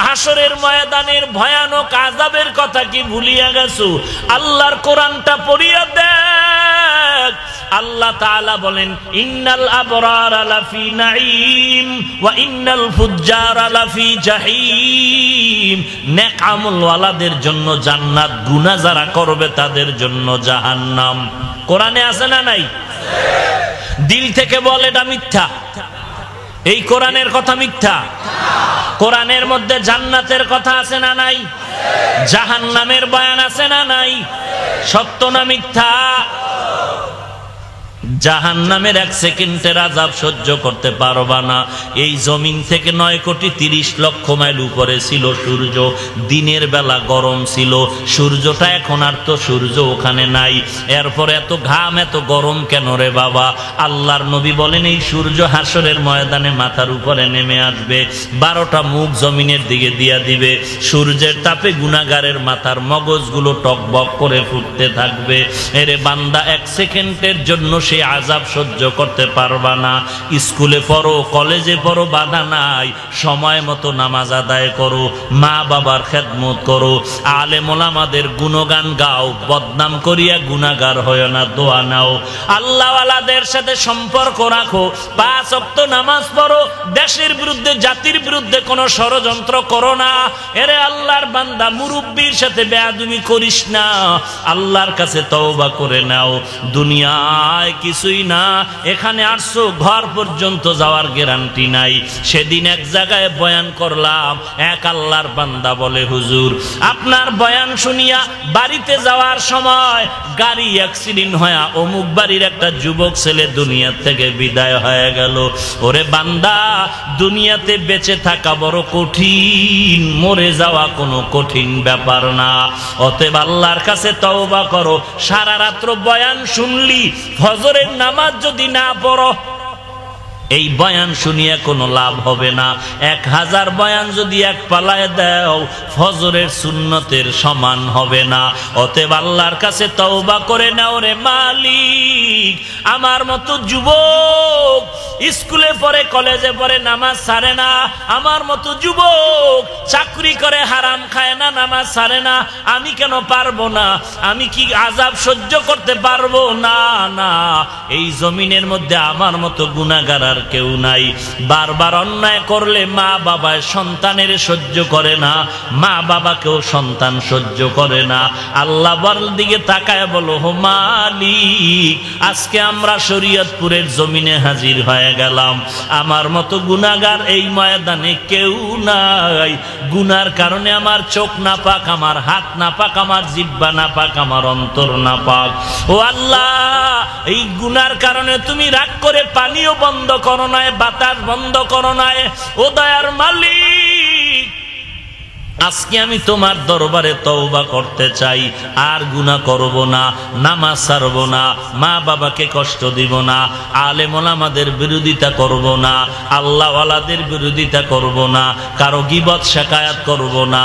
হাসরের ময়দানের ভয়ানক আযাবের কথা কি ভুলিয়া গেছো? আল্লাহর কোরআনটা পড়িয়া দেখ। আল্লাহ তাআলা বলেন ইন্নাল আবরারা লাফি নাঈম ওয়া ইন্নাল ফুজ্জারা লাফি জাহিম। নেক আমল ওয়ালাদের জন্য জান্নাত, গুনাহ যারা করবে তাদের জন্য জাহান্নাম। কোরআনে আছে না নাই? দিল থেকে বল এটা মিথ্যা, এই কোরআনের কথা মিথ্যা। কোরআনের মধ্যে জান্নাতের কথা আছে না নাই? জাহান্নামের বয়ান আছে না নাই? সত্য না মিথ্যা? জাহান্নামের 1 সেকেন্ডের আযাব সহ্য করতে পারবা না। এই জমিন থেকে 9,30,00,000 মাইল উপরে ছিল সূর্য, দিনের বেলা গরম ছিল। সূর্যটা এখন আর তো সূর্য ওখানে নাই, এরপর এত ঘাম এত গরম কেন রে বাবা? আল্লাহর নবী বলেন এই সূর্য হাসরের ময়দানে মাথার উপরে নেমে আসবে, 12টা মুখ জমিনের দিকে দিয়া দিবে। সূর্যের তাপে গুনাহগারের মাথার মগজগুলো টকবক করে ফুটতে থাকবে। এরে বান্দা 1 সেকেন্ডের জন্য সেই আযাব সহ্য করতে পারবা না। স্কুলে পড়ো, কলেজে পড়ো, বাধা নাই, সময় মতো নামাজ আদায় করো, মা বাবার খেদমত করো, আলেম ওলামাদের গুণগান গাও, বদনাম করিয়া গুনাহগার হয় না, দোয়া নাও। আল্লাহওয়ালাদের সাথে সম্পর্ক রাখো, 5 ওয়াক্ত নামাজ পড়ো, দেশের বিরুদ্ধে জাতির বিরুদ্ধে কোনো ষড়যন্ত্র করো না। এরে আল্লাহর বান্দা, মুরব্বির সাথে বেয়াদবি করিস না, আল্লাহর কাছে তওবা করে নাও। দুনিয়ায় কিছুই না, এখানে আসছো ঘর পর্যন্ত যাওয়ার গ্যারান্টি নাই। সেদিন এক জায়গায় বয়ান করলাম, এক আল্লাহর বান্দা বলে, হুজুর আপনার বয়ান শুনিয়া বাড়িতে যাওয়ার সময় গাড়ি অ্যাক্সিডেন্ট হয়ে অমুক বাড়ির একটা যুবক ছেলে দুনিয়া থেকে বিদায় হয়ে গেল। ওরে বান্দা, দুনিয়াতে বেঁচে থাকা বড় কঠিন, মরে যাওয়া কোনো কঠিন ব্যাপার না। অতএব আল্লাহর কাছে তওবা করো। সারা রাত্র বয়ান শুনলি, ফজরের নামাজ যদি না পড়ো, এই বয়ান শুনিয়ে কোনো লাভ হবে না। 1000 বয়ান যদি এক পালায় দাও, ফজরের সুন্নতের সমান হবে না। অতএব আল্লাহর কাছে তওবা করে নাও রে মালিক। আমার মতো যুবক স্কুলে পড়ে, কলেজে পড়ে, নামাজ ছাড়ে না। আমার মতো যুবক চাকরি করে, হারাম খায় না, নামাজ ছাড়ে না। আমি কেন পারবো না? আমি কি আযাব সহ্য করতে পারবো না? না, এই জমিনের মধ্যে আমার মতো গুনাহগার আর কেউ নাই। বারবার অন্যায় করলে মা বাবায় সন্তানের সহ্য করে না, মা বাবাকেও সন্তান সহ্য করে না। আল্লাহ বল দিকে তাকায় বলো, হো মালিক, আজকে আমরা শরীয়তপুরের জমিনে হাজির হয়ে গেলাম। আমার মতো গুনাহগার এই ময়দানে কেউ নাই। গুনার কারণে আমার চোখ নাপাক, আমার হাত নাপাক, আমার জিহ্বা নাপাক, আমার অন্তর নাপাক। ও আল্লাহ, এই গুনার কারণে তুমি রাগ করে পানিও বন্ধ করো নাই, বাতাস বন্ধ করো নাই। ও দয়ার মালিক, আজকে আমি তোমার দরবারে তওবা করতে চাই, আর গুনাহ করব না, নামাজ ছাড়ব না, মা বাবাকে কষ্ট দিব না, আলেম ওলামাদের বিরোধিতা করব না, আল্লাহওয়ালাদের বিরোধিতা করব না, কারো গীবত শিকায়াত করব না,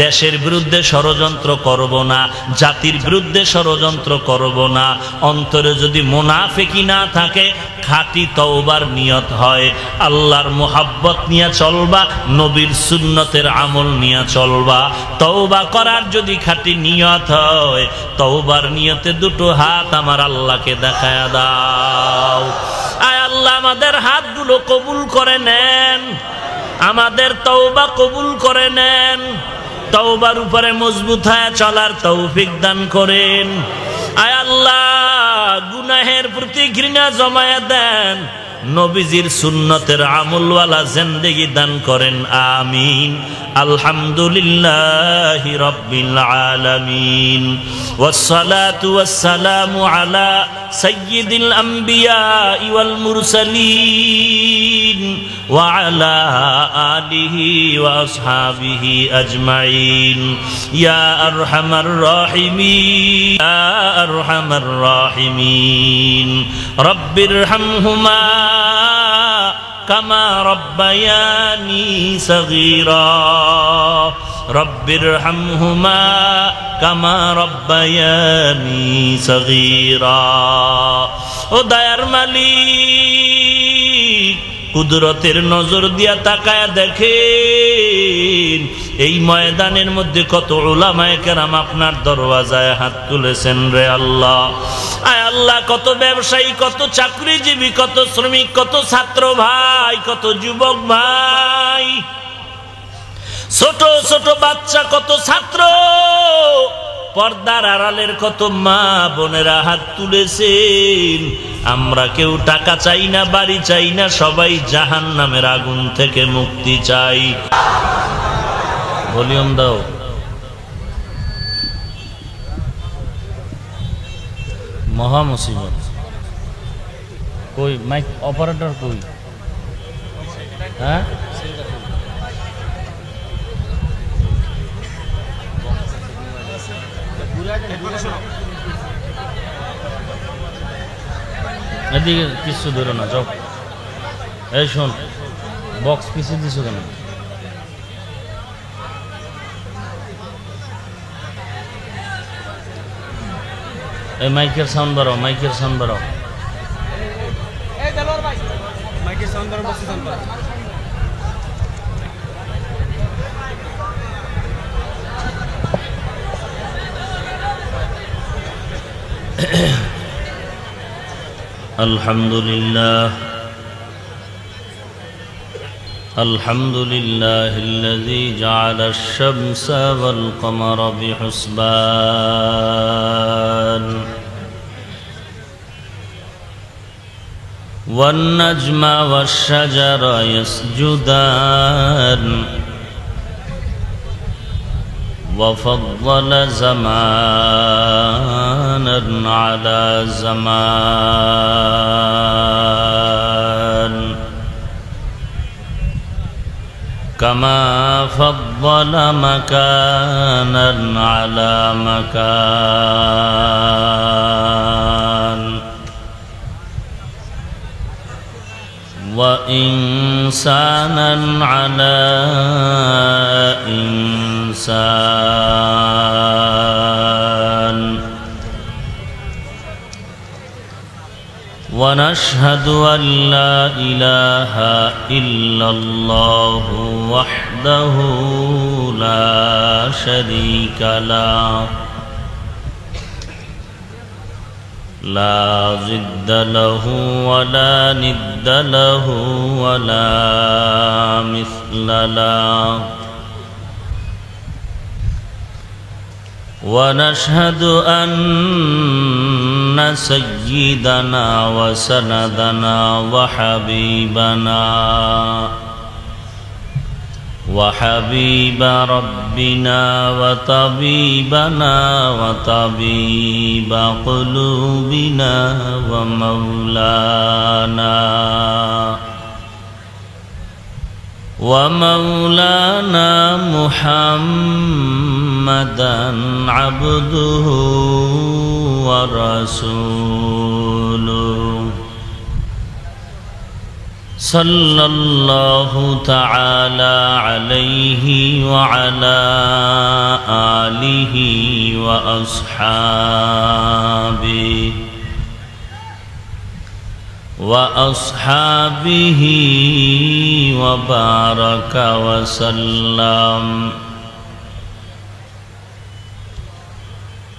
দেশের বিরুদ্ধে ষড়যন্ত্র করব না, জাতির বিরুদ্ধে ষড়যন্ত্র করব না। অন্তরে যদি মুনাফিকি না থাকে, খাঁটি তওবার নিয়ত হয়, আল্লাহর মুহাব্বত নিয়ে চলবা, নবীর সুন্নতের আমল নিয়ে চলবা। তওবা করার যদি খাঁটি নিয়ত হয়, তওবার নিয়তে দুটো হাত আমার আল্লাহকে দেখায়া দাও। আয় আল্লাহ, আমাদের হাতগুলো কবুল করে নেন, আমাদের তওবা কবুল করে নেন, তওবার উপরে মজবুত হয়ে চলার তৌফিক দান করেন। আয় আল্লাহ, গুনাহের প্রতি ঘৃণা জমায়া দেন, নবীজির সুন্নতের আমলওয়ালা জিন্দেগি দান করেন। আমিন। আলহামদুলিল্লাহি রাব্বিল আলামিন, ওয়াসসালাতু ওয়াসসালামু আলা সাইয়্যিদিল আমবিয়া ওয়াল মুরসালিন ওয়া আলা আলিহি ওয়া আসহাবিহি আজমাইন। ইয়া আরহামার রাহিমিন, ইয়া আরহামার রাহিমিন, রব্বিরহামহুমা কামা রব্বায়ানি সগীরা, রব্বিরহামহুমা কামা রব্বায়ানি সগীরা। ও দয়ার মালিক, কুদরতের নজর দিয়া তাকায়া দেখেন, এই ময়দানের মধ্যে কত উলামায়ে কেরাম আপনার দরওয়াজায় হাত তুলেছেন রে আল্লাহ। আয় আল্লাহ, কত ব্যবসায়ী, কত চাকরিজীবী, কত শ্রমিক, কত ছাত্র ভাই, কত যুবক ভাই, ছোট ছোট বাচ্চা, কত ছাত্র, পর্দার আড়ালের কত মা বোনেরা হাত তুলেছেন। আমরা কেউ টাকা চাই না, বাড়ি চাই না, সবাই জাহান্নামের আগুন থেকে মুক্তি চাই। ভলিউম দাও। মহা মুসিবত। কই মাইক অপারেটর কই? হ্যাঁ, এদিকে কিছু ধরো না, যাও। এই শোন, বক্স পিছিয়ে দিছো কেন? এই মাইকের সাউন্ড বাড়াও, মাইকের সাউন্ড বাড়াও। মাইকের সাউন্ড বাড়াও, বক্সের সাউন্ড বাড়াও। আলহামদুলিল্লাহ, আলহামদুলিল্লাহিল্লাযী জাআলা আশ-শামসা ওয়াল কমারা বিহুসবান والنجم والشجر يسجدان وفضل زمانا على زمان كما فضل مكانا على مكان وإنسانا على إنسان ونشهد أن لا إله إلا الله وحده لا شريك له لا ضد له ولا ند له ولا مثل له ونشهد أن سيدنا وسندنا وحبيب ربنا وطبيبنا وطبيب قلوبنا ومولانا محمدا عبده ورسوله صلى الله تعالى عليه وعلى آله وأصحابه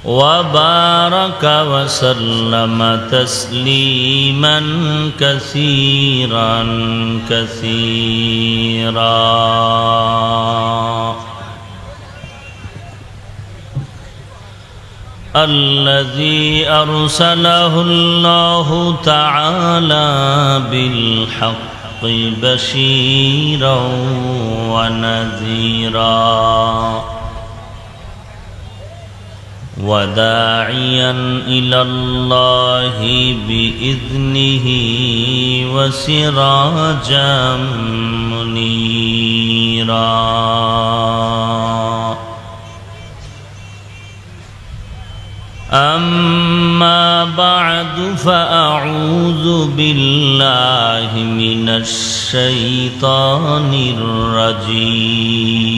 وبارك وسلم تسليما كثيرا الذي أرسله الله تعالى بالحق بشيرا ونذيرا وداعيا إلى الله بإذنه وسراجا منيرا أما بعد فأعوذ بالله من الشيطان الرجيم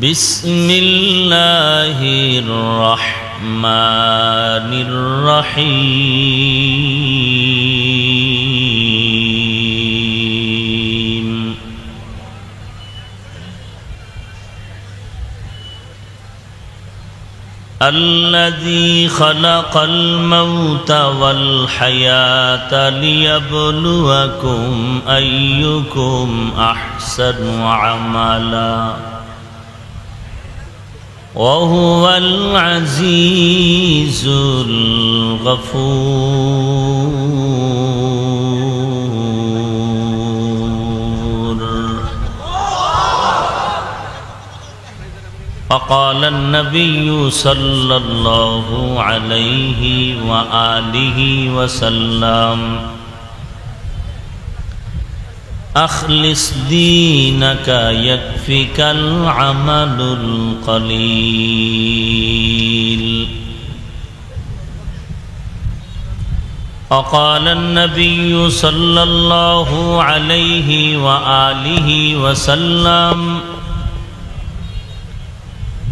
بسم الله الرحمن الرحيم الذي خلق الموت والحياة ليبلوكم أيكم أحسن عملا وهو العزيز الغفور. فقال النبي صلى الله عليه وآله وسلم: أخلص دينك يكفك العمل القليل. وقال النبي صلى الله عليه وآله وسلم: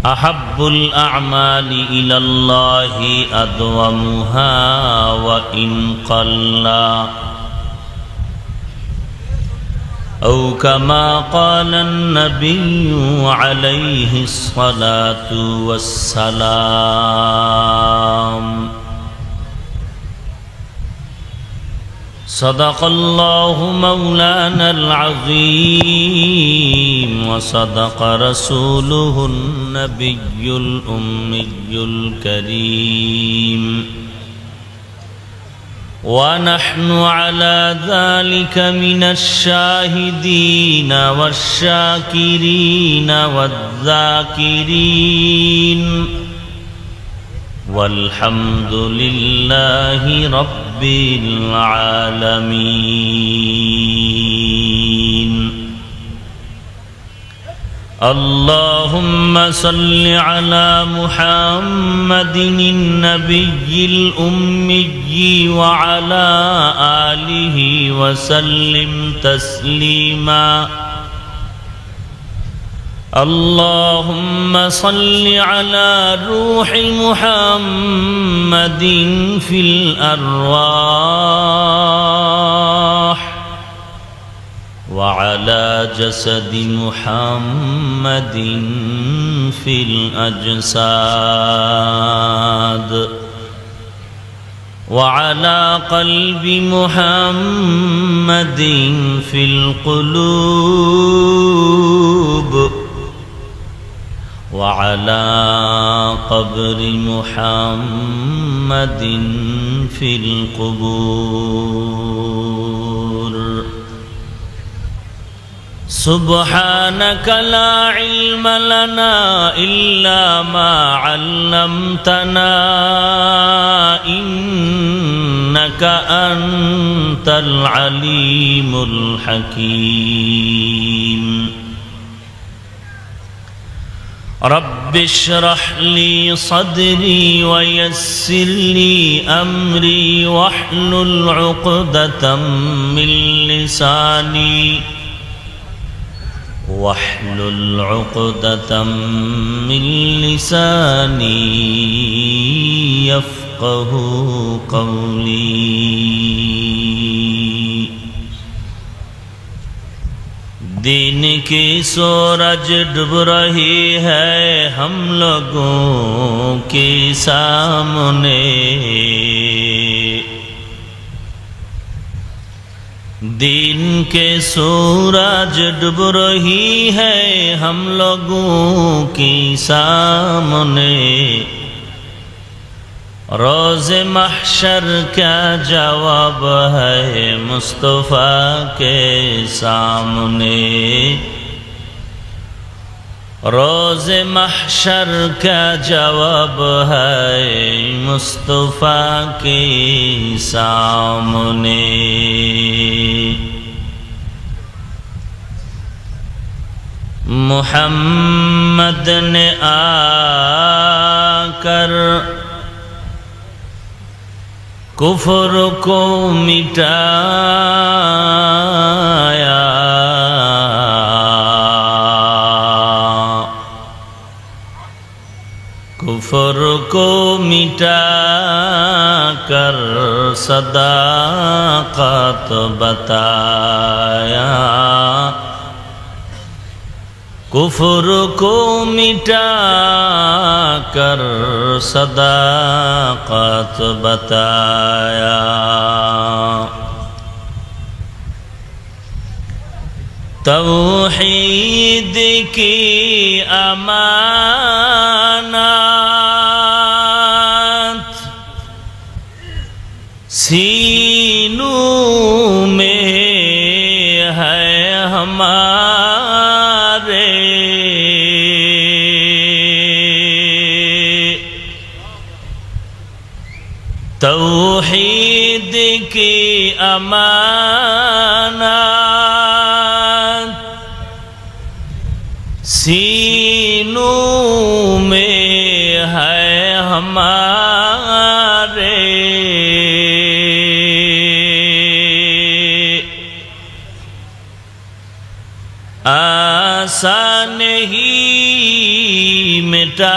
أحب الأعمال إلى الله أدومها وإن قل، أو كما قال النبي عليه الصلاة والسلام. صدق الله مولانا العظيم وصدق رسوله النبي الأمي الكريم ونحن على ذلك من الشاهدين والشاكرين والذاكرين والحمد لله رب العالمين اللهم صل على محمد النبي الأمي وعلى آله وسلم تسليما اللهم صل على روح محمد في الأرواح وعلى جسد محمد في الأجساد وعلى قلب محمد في القلوب وعلى قبر محمد في القبور سبحانك لا علم لنا إلا ما علمتنا إنك أنت العليم الحكيم رب اشرح لي صدري ويسر لي أمري واحلل عقدة من لساني يفقه قولي दिन की सूरज डूब रही है हम लोगों के सामने दिन के सूरज डूब रही है हम लोगों के सामने रोज़े महशर क्या जवाब है मुस्तफ़ा के सामने रोज़े महशर क्या जवाब है मुस्तफ़ा के सामने मुहम्मद ने आकर कुफ्र को मिटाया कुफ्र को मिटा कर सदाकत बताया कुफ्र को मिटा कर सदाकत बताया तौहीद की अमानत सीनों में है हमारे तौहीद की अमानत सीनों में है हमारे आसान ही मिटाना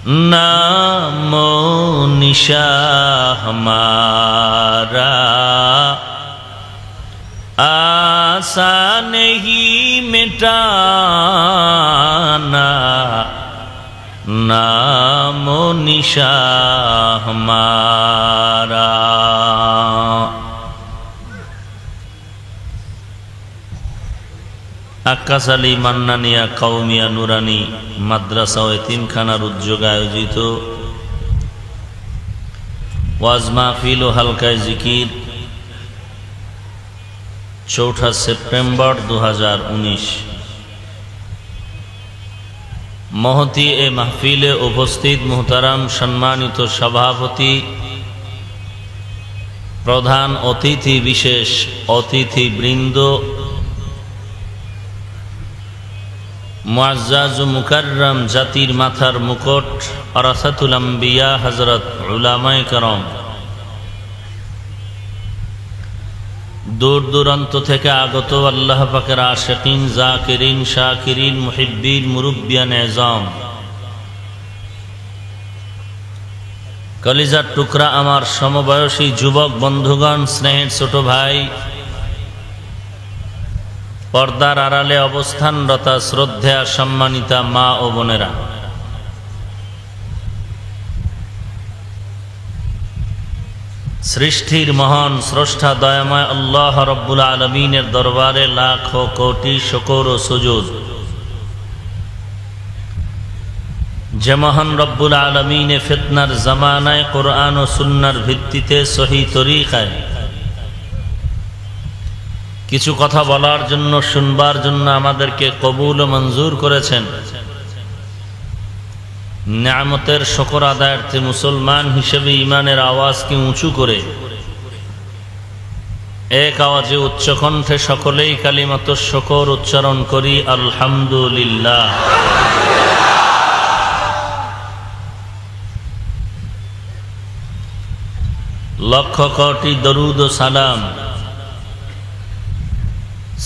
नामो निशा हमारा आसान ही मिटाना नामो निशा हमारा আক্কাস আলী মান্নানিয়া কওমিয়া নুরানি মাদ্রাসা ও এতিমখানার উদ্যোগে আয়োজিত ওয়াজ মাহফিল ও হালকায় জিকির 4 সেপ্টেম্বর 2019। মহতি এ মাহফিলে উপস্থিত মুহতারাম সম্মানিত সভাপতি, প্রধান অতিথি, বিশেষ অতিথিবৃন্দ, মুআজ্জাজ ও মুকাররম জাতির মাথার মুকুট ওয়ারাসাতুল আম্বিয়া হযরত উলামায়ে কেরাম, দূর দূরান্ত থেকে আগত আল্লাহ পাকের আশিকিন, জাকিরিন, শাকিরিন, মুহিব্বিন, মুরব্বিয়ান এজাম, কলিজার টুকরা আমার সমবয়সী যুবক বন্ধুগণ, স্নেহের ছোট ভাই, পর্দার আড়ালে অবস্থানরতা শ্রদ্ধেয়া সম্মানিতা মা ও বোনেরা, সৃষ্টির মহান স্রষ্টা দয়াময় আল্লাহ রব্বুল আলামিনের দরবারে লাখ কোটি শুকর ও সুজুদ। যে মহান রব্বুল আলামিনে ফিতনার জামানায় কোরআন ও সুন্নাহর ভিত্তিতে সহি তরিকায় কিছু কথা বলার জন্য, শুনবার জন্য আমাদেরকে কবুল ও মঞ্জুর করেছেন। নিয়ামতের শুকর আদায়ার্থে মুসলমান হিসেবে ঈমানের আওয়াজকে উঁচু করে এক আওয়াজে উচ্চ কণ্ঠে সকলেই কালিমাতুশ শুকর উচ্চারণ করি, আলহামদুলিল্লাহ। লক্ষ কোটি দরুদ ও সালাম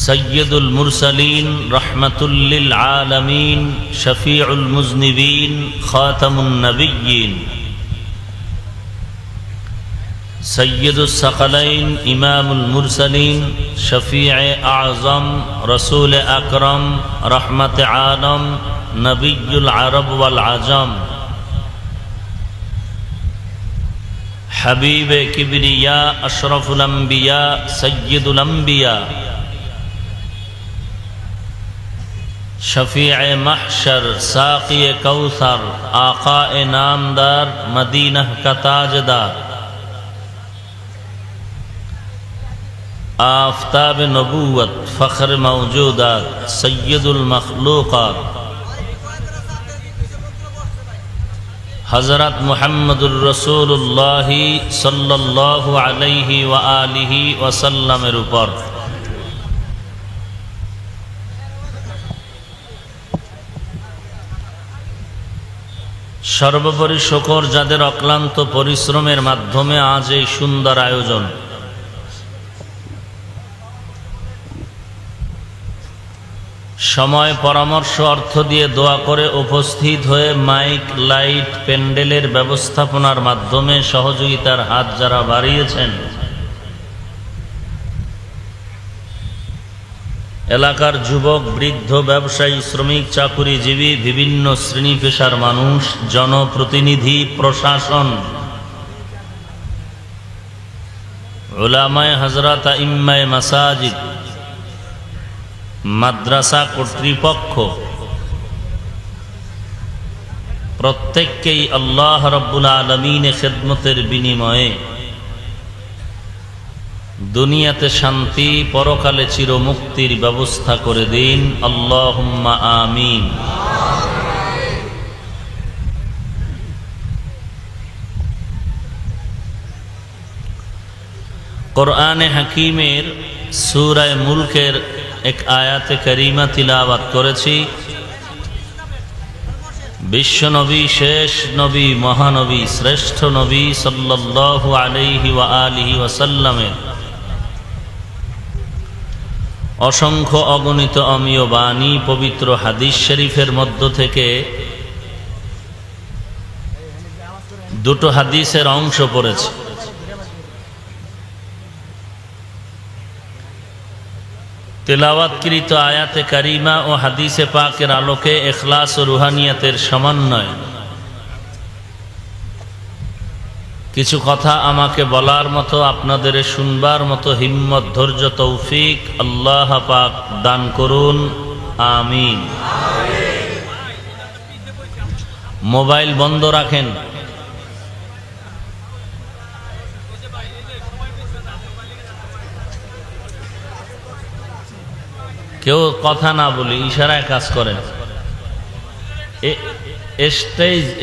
সৈয়দুল মুরসালিন, রহমাতুল লিল আলামিন, শফিউল মুজনিবিন, খাতামুন নবিয়্যিন, সৈয়দুস সাকালাইন, ইমামুল মুরসালিন, শফিয়ে আযম, রসুল আকরম, রহমতে আলম, নবিয়্যুল আরব ওয়াল আজম, হাবিবে কিবরিয়া, আশরাফুল আম্বিয়া, সৈয়দুল আম্বিয়া, शफीए महशर, साक़िए कौसर, आक़ाए नामदार, मदीना का ताजदार, आफ़ताब नबूवत, फ़ख्र मौजूदात, सय्यदुल मखलूक़ात, हज़रत मुहम्मदुर रसूलुल्लाह सल्लल्लाहु अलैहि व आलिहि वसल्लमेर ऊपर সর্বোপরি শুকর যাদের অক্লান্ত পরিশ্রমের মাধ্যমে আজ এই সুন্দর আয়োজন। সময়, পরামর্শ, অর্থ দিয়ে দোয়া করে উপস্থিত হয়ে মাইক, লাইট, প্যান্ডেলের ব্যবস্থাপনার মাধ্যমে সহযোগিতার হাত যারা বাড়িয়েছেন, এলাকার যুবক, বৃদ্ধ, ব্যবসায়ী, শ্রমিক, চাকুরিজীবী, বিভিন্ন শ্রেণী পেশার মানুষ, জনপ্রতিনিধি, প্রশাসন, উলামায়ে হযরত, আইম্মায়ে মাসাজিদ, মাদ্রাসা কর্তৃপক্ষ, প্রত্যেককেই আল্লাহ রাব্বুল আলামিনের খেদমতের বিনিময়ে দুনিয়াতে শান্তি, পরকালে চিরমুক্তির ব্যবস্থা করে দিন, আল্লাহুম্মা আমিন। কোরআনে হাকিমের সূরা মুলকের এক আয়াতে কারিমা তিলাওয়াত করেছি। বিশ্ব নবী, শেষ নবী, মহানবী, শ্রেষ্ঠ নবী সাল্লাল্লাহু আলাইহি ওয়া আলিহি ওয়াসাল্লামের অসংখ্য অগণিত অমীয় বাণী, পবিত্র হাদিস শরীফের মধ্য থেকে দুটো হাদিসের অংশ পড়েছে। তেলাওয়াতকৃত আয়াতে কারিমা ও হাদিসে পাকের আলোকে ইখলাস ও রুহানিয়াতের সমন্বয় কিছু কথা আমাকে বলার মতো, আপনাদের শুনবার মতো হিম্মত, ধৈর্য, তৌফিক আল্লাহ পাক দান করুন, আমিন। মোবাইল বন্ধ রাখেন। কেউ কথা না বলি, ইশারায় কাজ করেন।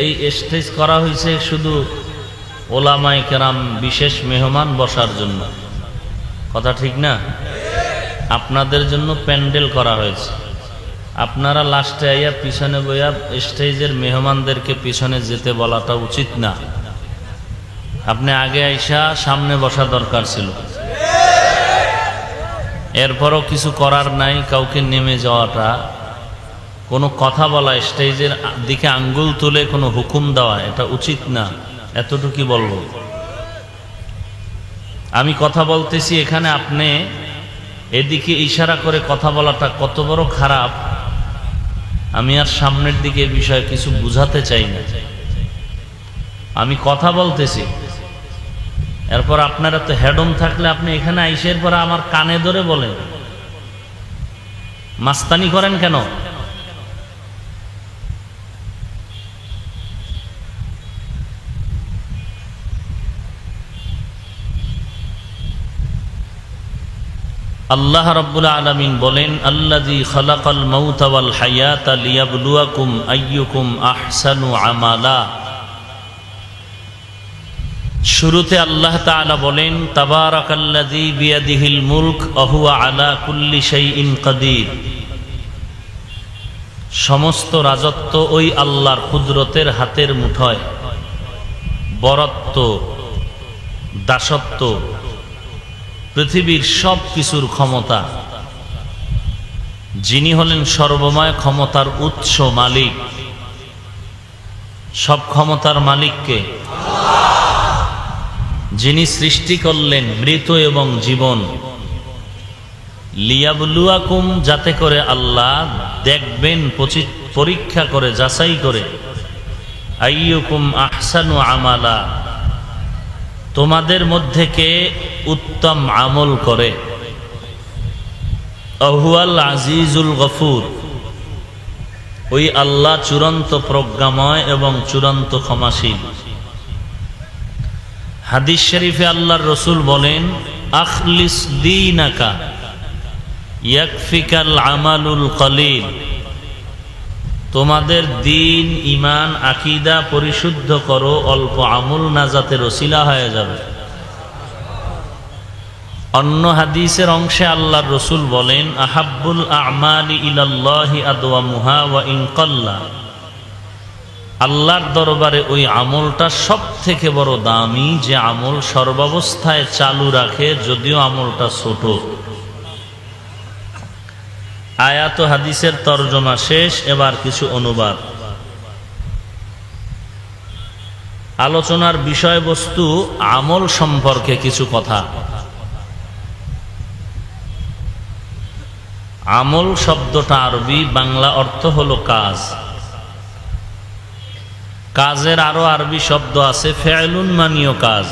এই স্টেজ করা হয়েছে শুধু ওলামায়ে কেরাম, বিশেষ মেহমান বসার জন্য। কথা ঠিক না? আপনাদের জন্য প্যান্ডেল করা হয়েছে। আপনারা লাস্টে আইয়া পিছনে বইয়া স্টেজের মেহমানদেরকে পিছনে যেতে বলাটা উচিত না। আপনি আগে আইসা সামনে বসা দরকার ছিল। এরপরও কিছু করার নাই, কাউকে নেমে যাওয়াটা, কোনো কথা বলা, স্টেজের দিকে আঙ্গুল তুলে কোনো হুকুম দেওয়া, এটা উচিত না। এতটুকুই বলবো। আমি কথা বলতেছি এখানে, আপনি এদিকে ইশারা করে কথা বলাটা কত বড় খারাপ, আমি আর সামনের দিকে এ বিষয়ে কিছু বুঝাতে চাই না। আমি কথা বলতেছি, এরপর আপনারা তো হেডম থাকলে আপনি এখানে আইসের পর আমার কানে ধরে বলেন, মাস্তানি করেন কেন? আল্লাহ রাব্বুল আলামিন বলেন, আল্লাযী খালাকাল মাউতা ওয়াল হায়াতা লিয়াবলুয়াকুম আইয়ুকুম আহসানু আমালা। শুরুতে আল্লাহ তাআলা বলেন, তাবারাকাল্লাযী বিয়াদিহিল মুলক ওয়া হুয়া আলা কুল্লি শাইইন কাদির। সমস্ত রাজত্ব ওই আল্লাহর কুদরতের হাতের মুঠোয়। বরত্ব, দাসত্ব, পৃথিবীর সব কিছুর ক্ষমতা, যিনি হলেন সর্বময় ক্ষমতার উৎস, মালিক। সব ক্ষমতার মালিককে, যিনি সৃষ্টি করলেন মৃত এবং জীবন। লিয়াবলুয়াকুম, যাতে করে আল্লাহ দেখবেন, পরীক্ষা করে, যাচাই করে, আইয়ুকুম আহসানু আমালা, তোমাদের মধ্যে কে উত্তম আমল করে। আহুয়াল আজিজুল গফুর, ওই আল্লাহ চূড়ান্ত প্রজ্ঞাময় এবং চূড়ান্ত ক্ষমাশীল। হাদিস শরীফে আল্লাহর রসুল বলেন, আখলিস দীনাকা ইয়াকফিকাল আমালুল কলিল। তোমাদের দিন, ইমান, আকীদা পরিশুদ্ধ করো, অল্প আমল নাজাতের ওসিলা হয়ে যাবে। অন্য হাদিসের অংশে আল্লাহর রসুল বলেন, আহাব্বুল আমালি ইলাল্লাহি আদওয়ামুহা ওয়া ইন কাল্লা। আল্লাহর দরবারে ওই আমলটা সব থেকে বড় দামি, যে আমল সর্বাবস্থায় চালু রাখে, যদিও আমলটা ছোট। আয়াত ও হাদিসের তরজমা শেষ, এবার কিছু অনুবাদ। আলোচনার বিষয়বস্তু আমল সম্পর্কে কিছু কথা। আমল শব্দটা আরবি, বাংলা অর্থ হলো কাজ। কাজের আরো আরবি শব্দ আছে, ফেয়লুন মানিও কাজ,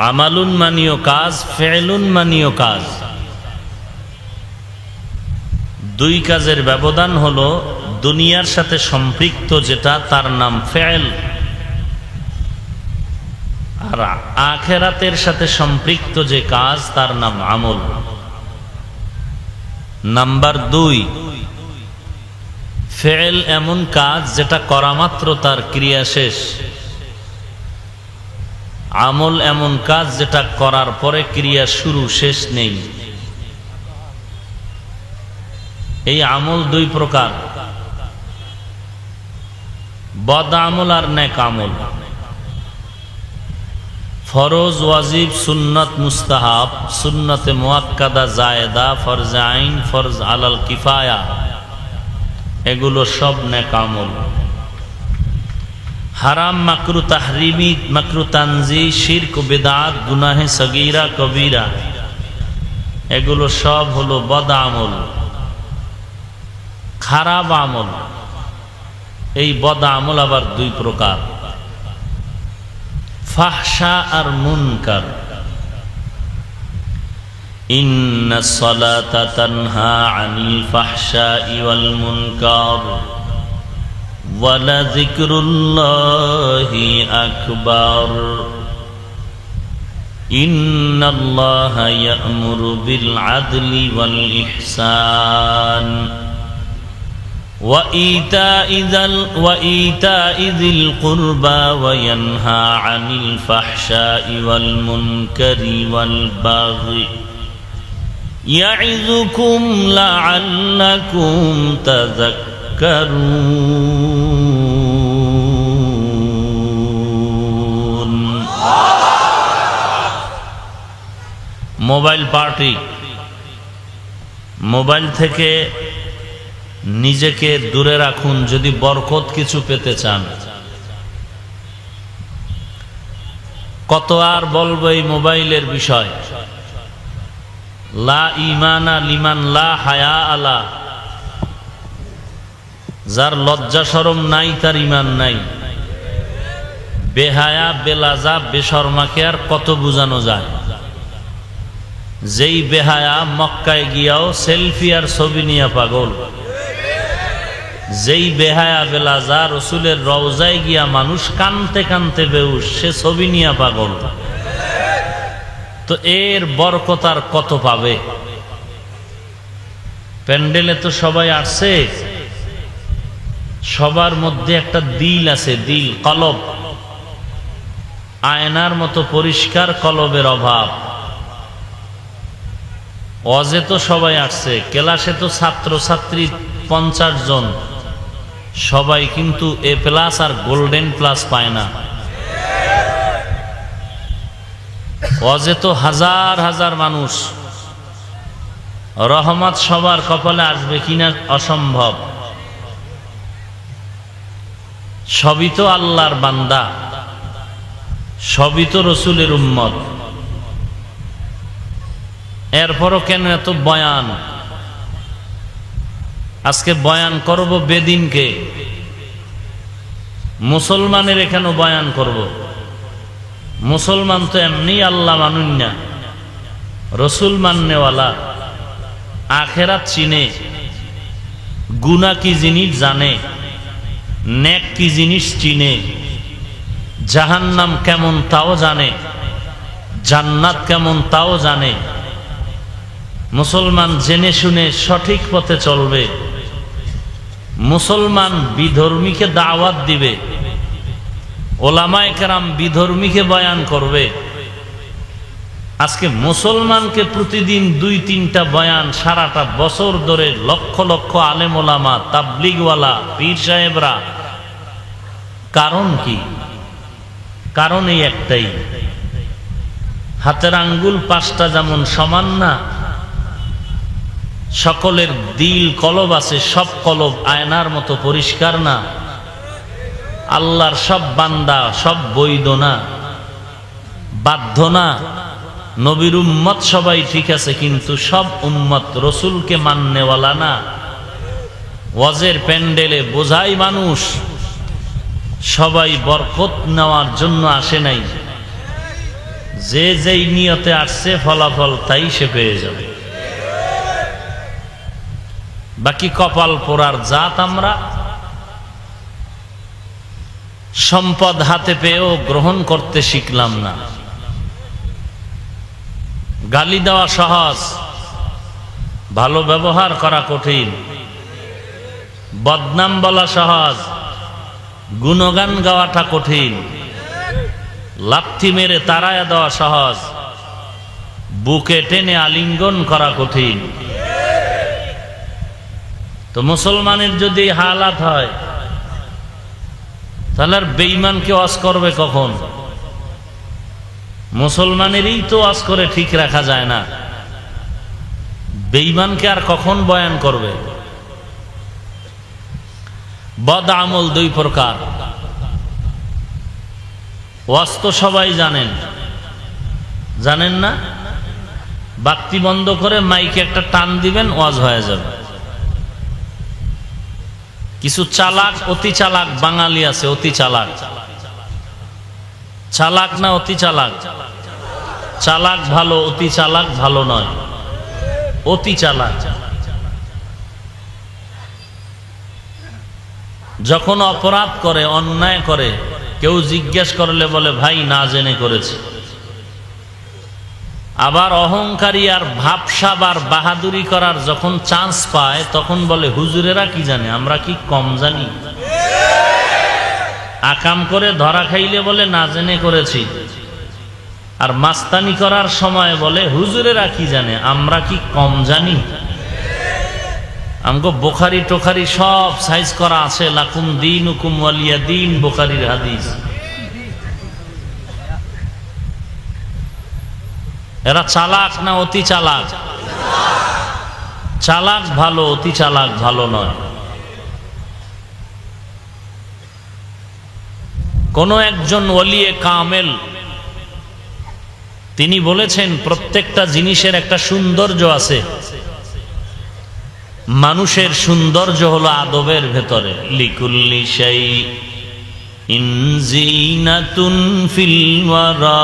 আমালুন মানিও কাজ, ফেয়লুন মানিও কাজ। দুই কাজের ব্যবধান হলো, দুনিয়ার সাথে সম্পৃক্ত যেটা তার নাম ফেল, আর আখিরাতের সাথে সম্পৃক্ত যে কাজ তার নাম আমল। নাম্বার 2, ফেল এমন কাজ যেটা করা মাত্র তার ক্রিয়া শেষ। আমল এমন কাজ যেটা করার পরে ক্রিয়া শুরু, শেষ নেই। এই আমল দুই প্রকার, বদ আমল আর নেক আমল। ফরজ, ওয়াজিব, সুন্নত, মুস্তাহাব, সুন্নতে মুআক্কাদা, জায়েদা, ফরজ আইন, ফরজ আলাল কিফায়া, এগুলো সব নেক আমল। হারাম, মাকরু তাহরিমি, মাকরু তানজি, শিরক, বিদআত, গুনাহে সগীরা, কবীরা, এগুলো সব হলো বদ আমল, খারাপ আমল। এই বদ আমল আবার দুই প্রকার, ফাহশা আর মুনকার। ইন্নাস সালাতা তানহা আনিল ফাহশাই ওয়াল মুনকার ওয়া লাযিকরুল্লাহি আকবার ইন্নাল্লাহা ইয়া'মুরু বিল আদলি ওয়াল ইহসান وإيتاء ذي القربى وينهى عن الفحشاء والمنكر والبغي يعظكم لعلكم تذكرون মোবাইল পার্টি মোবাইল থেকে নিজেকে দূরে রাখুন যদি বরকত কিছু পেতে চান। কত আর বলবো এই মোবাইলের বিষয়। লা ঈমানা লিমান লা হায়া আলা, যার লজ্জা শরম নাই তার ঈমান নাই। বেহায়া বেলাজা বেশরমাকে আর কত বুঝানো যায়। যেই বেহায়া মক্কায় গিয়াও সেলফি আর ছবি নিয়ে পাগল, যেই বেহায়া বেলাজা রসুলের রওজায় গিয়া মানুষ কানতে কানতে বেহুশ, সে ছবি নিয়ে পাগল। তো এর বরকত আর কত পাবে? প্যান্ডেলে তো সবাই আসছে, সবার মধ্যে একটা দিল আছে, দিল কলব, আয়নার মতো পরিষ্কার কলবের অভাব। ওয়াজে তো সবাই আসছে, ক্লাসে তো ছাত্র ছাত্রী 50 জন, সবাই কিন্তু এ প্লাস আর গোল্ডেন প্লাস পায় না। ওয়াজে তো হাজার হাজার মানুষ, রহমত সবার কপালে আসবে কিনা অসম্ভব। সবই তো আল্লাহর বান্দা, সবই তো রসুলের উম্মত, এরপরও কেন এত বয়ান? আজকে বয়ান করব বেদিনকে, মুসলমানের এখানে বয়ান করব। মুসলমান তো এমনি আল্লাহ মানুন না, রসুল মাননেওয়ালা, আখেরাত চিনে, গুনাহ কি জিনিস জানে, নেক কি জিনিস চিনে, জাহান্নাম কেমন তাও জানে, জান্নাত কেমন তাও জানে। মুসলমান জেনে শুনে সঠিক পথে চলবে। মুসলমান বিধর্মীকে দাওয়াত দিবে, ওলামায়ে কেরাম বিধর্মীকে বয়ান করবে। আজকে মুসলমানকে প্রতিদিন 2-3টা বয়ান সারাটা বছর ধরে লক্ষ লক্ষ আলেম ওলামা, তাবলিগওয়ালা, পীর সাহেবরা। কারণ কি? কারণ এই একটাই, হাতের আঙ্গুল 5টা যেমন সমান না, সকলের দিল কলব আছে, সব কলব আয়নার মতো পরিষ্কার না। আল্লাহর সব বান্দা সব বৈধ না, বাধ্য না। নবীর উম্মত সবাই ঠিক আছে, কিন্তু সব উম্মত রসুলকে মাননেওয়ালা না। ওয়াজের প্যান্ডেলে বোঝাই মানুষ, সবাই বরকত নেওয়ার জন্য আসে নাই। যে যেই নিয়তে আসছে ফলাফল তাই সে পেয়ে যাবে। বাকি কপাল পোড়ার জাত আমরা। সম্পদ হাতে পেয়েও গ্রহণ করতে শিখলাম না। গালি দেওয়া সহজ, ভালো ব্যবহার করা কঠিন। বদনাম বলা সহজ, গুণগান গাওয়াটা কঠিন। লাথি মেরে তাড়ায়া দেওয়া সহজ, বুকে টেনে আলিঙ্গন করা কঠিন। তো মুসলমানের যদি হালাত হয়, তাহলে আর বেঈমানকে ওয়াজ করবে কখন? মুসলমানেরই তো ওয়াজ করে ঠিক রাখা যায় না, বেঈমানকে আর কখন বয়ান করবে? বদ আমল 2 প্রকার। ওয়াজ তো সবাই জানেন, জানেন না? বাতি বন্ধ করে মাইকে একটা টান দিবেন, ওয়াজ হয়ে যাবে। কিছু চালাক, অতি চালাক বাঙালি আছে, অতি চালাক। চালাক না অতি চালাক? চালাক ভালো, অতি চালাক ভালো নয়। অতি চালাক। যখন অপরাধ করে, অন্যায় করে, কেউ জিজ্ঞেস করলে বলে ভাই না জেনে করেছে। আবার অহংকারী আর ভাবসাব আর বাহাদুরি করার যখন চান্স পায় তখন বলে হুজুরেরা কি জানে, আমরা কি কম জানি। আকাম করে ধরা খাইলে বলে না জেনে করেছি, আর মাস্তানি করার সময় বলে হুজুরেরা কি জানে, আমরা কি কম জানি। আমগো বুখারী টোখারি সব সাইজ করা আছে, লাকুম দীনুকুম ওয়ালিয়া দীন, বুখারীর হাদিস। এরা চালাক না অতি চালাক? চালাক ভালো, অতি চালাক ভালো নয়। কোন একজন ওলিয়ে কামেল তিনি বলেছেন প্রত্যেকটা জিনিসের একটা সৌন্দর্য আছে। মানুষের সৌন্দর্য হলো আদবের ভেতরে। লিকুল্লি শাইইন যিনাতুন ফিল ওয়ারা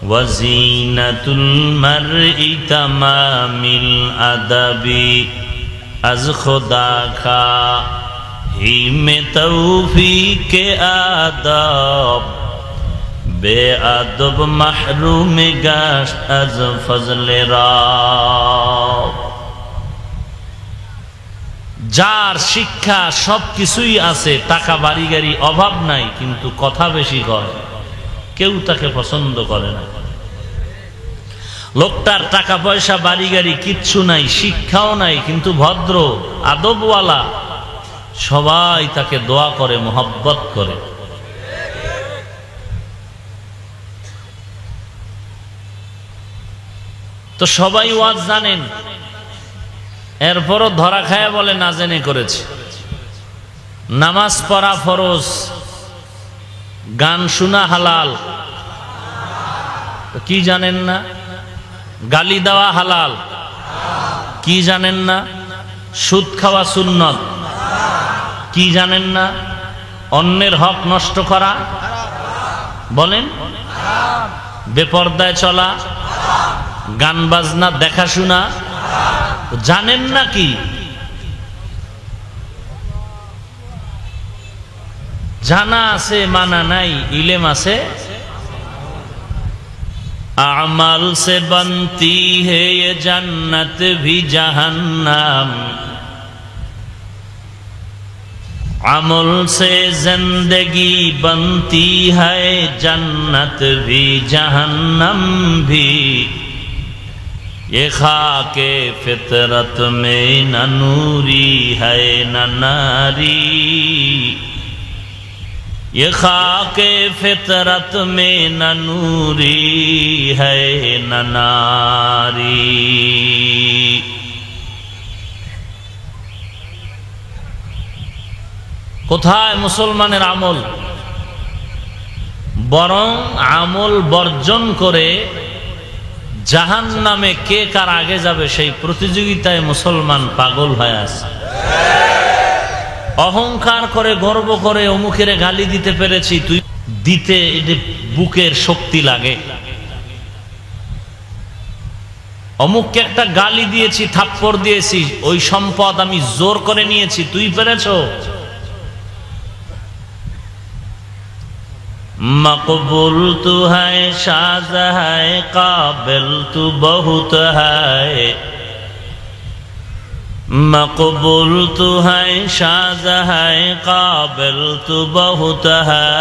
ওয়া যিনাতুল মারই তামামিল আদাবি আজ খোদা খা হিমে তৌফিকে আদব বেআদব মাহরুম গাশত আজ ফজলে রব। যার শিক্ষা সবকিছুই আছে, টাকা বাড়ি গাড়ি অভাব নাই, কিন্তু কথা বেশি কয়, কেউ তাকে পছন্দ করে না। লোকটার টাকা পয়সা বাড়ি গাড়ি কিচ্ছু নাই, শিক্ষাও নাই, কিন্তু ভদ্র আদবওয়ালা, সবাই তাকে দোয়া করে, মোহাব্বত করে। তো সবাই ওয়াজ জানেন, এরপরও ধরা খায় বলে না জেনে করেছে। নামাজ পড়া ফরজ, গান শোনা হালাল, কি জানেন না? গালি দেওয়া হালাল, কি জানেন না? সুদ খাওয়া সুন্নত, কি জানেন না? অন্যের হক নষ্ট করা, বলেন, বেপরদায় চলা, গান বাজনা দেখাশোনা, জানেন না কি? জানা আছে, মানা নাই, ইলেম আছে। আমাল সে বনতি হে ये जन्नत भी जहन्नम, अमल से जिंदगी बनती है जन्नत भी जहन्नम भी, ये खाके फितरत में न नूरी है न नारी, ये खाके फितरत में न नूरी है न नारी। কোথায় মুসলমানের আমল? বরং আমল বর্জন করে জাহান্নামে কে কার আগে যাবে সেই প্রতিযোগিতায় মুসলমান পাগল হয়ে আছে। অহংকার করে, গর্ব করে, অমুকের গালি দিতে পেরেছি, তুই দিতে বুকের শক্তি লাগে। অমুককে একটা গালি দিয়েছি, থাপ্পড় দিয়েছি, ওই সম্পদ আমি জোর করে নিয়েছি, তুই পেরেছো? मकबूल तू है, शाज है, काबिल तू बहुत है, मकबूल तू है, शाज है, काबिल तू बहुत है,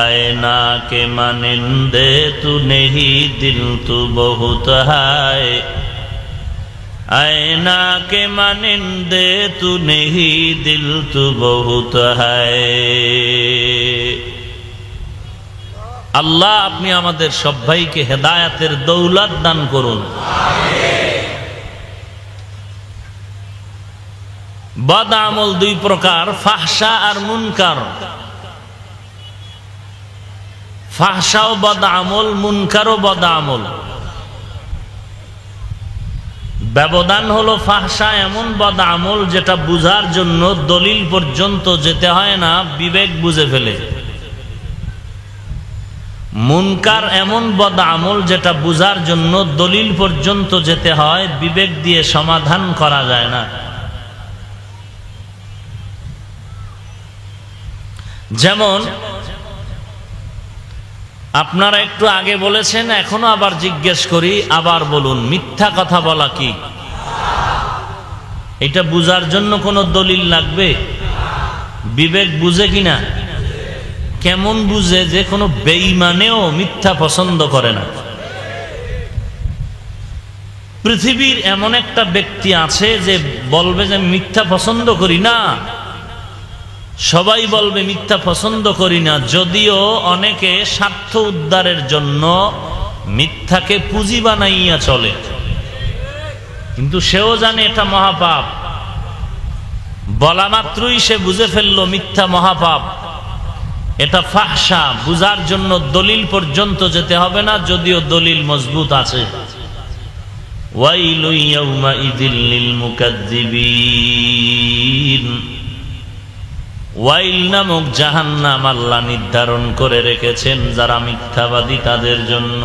आईना के मानिंदे तू नहीं, दिल तू बहुत है, आईना के मानिंदे तू नहीं, दिल तू बहुत है। আল্লাহ আপনি আমাদের সব ভাইকে হেদায়েতের দৌলত দান করুন। বদ আমল দুই প্রকার, ফাহশা আর মুনকার। ফাহশাও বদ আমল, মুনকারও বদ আমল। ব্যবধান হলো ফাহশা এমন বদ আমল যেটা বুঝার জন্য দলিল পর্যন্ত যেতে হয় না, বিবেক বুঝে ফেলে। মুনকার এমন বদ আমল যেটা বুঝার জন্য দলিল পর্যন্ত যেতে হয়, বিবেক দিয়ে সমাধান করা যায় না। যেমন আপনারা একটু আগে বলেছেন, এখনো আবার জিজ্ঞেস করি, আবার বলুন, মিথ্যা কথা বলা কি? এটা বুঝার জন্য কোনো দলিল লাগবে? বিবেক বুঝে কিনা? কেমন বুঝে? যে কোনো বেঈমানেও মিথ্যা পছন্দ করে না। পৃথিবীর এমন একটা ব্যক্তি আছে যে বলবে যে মিথ্যা পছন্দ করি না, সবাই বলবে মিথ্যা পছন্দ করি না, যদিও অনেকে স্বার্থ উদ্ধারের জন্য মিথ্যাকে পুঁজি বানাইয়া চলে, কিন্তু সেও জানে এটা মহাপাপ। বলা মাত্রই সে বুঝে ফেললো মিথ্যা মহাপাপ, এটা ফাহশা। বুঝার জন্য দলিল পর্যন্ত যেতে হবে না, যদিও দলিল মজবুত আছে। ওয়াইলু ইয়াউমাইযিল লিল মুকাজ্জিবিন, ওয়াইল নামক জাহান্নাম আল্লাহ নির্ধারণ করে রেখেছেন যারা মিথ্যাবাদী তাদের জন্য।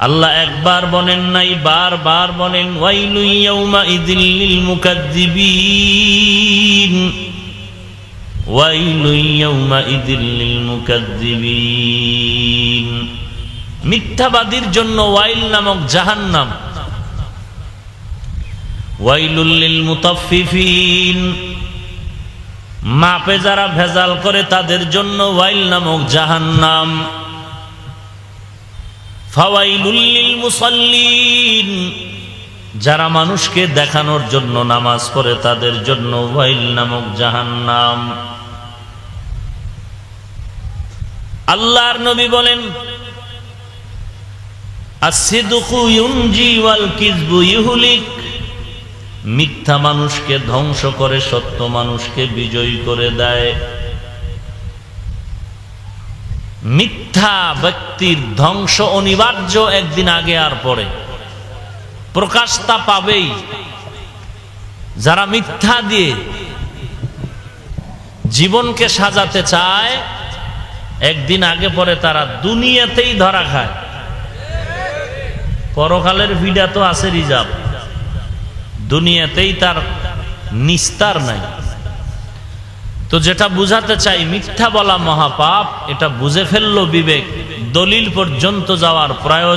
আল্লাহ একবার বলেন নাই, বারবার বলেন ওয়াইলু ইয়াউমাইযিল লিল মুকাজ্জিবিন, ওয়াইলু ইয়াউমাইযিল লিল মুকাজ্জিবিন। মিথ্যাবাদীর জন্য ওয়াইল নামক জাহান্নাম। ওয়াইলুল লিল মুতাফফিফিন, মাপে যারা ভেজাল করে তাদের জন্য ওয়াইল নামক জাহান্নাম। ফাওয়াইলুল লিল মুসাল্লিন, যারা মানুষকে দেখানোর জন্য নামাজ পড়ে তাদের জন্য ওয়াইল নামক জাহান্নাম। আল্লাহর নবী বলেন, আসিদকু ইউনজি ওয়াল কিযবু ইহলিক, মিথ্যা মানুষকে ধ্বংস করে, সত্য মানুষকে বিজয়ী করে দেয়। মিথ্যা ব্যক্তির ধ্বংস অনিবার্য, একদিন আগে আর পরে প্রকাশ তা পাবেই। যারা মিথ্যা দিয়ে জীবনকে সাজাতে চায়, একদিন আগে পরে তারা দুনিয়াতেই ধরা খায়। পরকালের ভিড়া তো আছে রিজার্ভ, দুনিয়াতেই তার নিস্তার নাই। তো যেটা বুঝাতে চাই, মিথ্যা বলা মহাপাপ, এটা বুঝে ফেললো বিবেক, দলিল পর্যন্ত যাওয়ার প্রয়োজন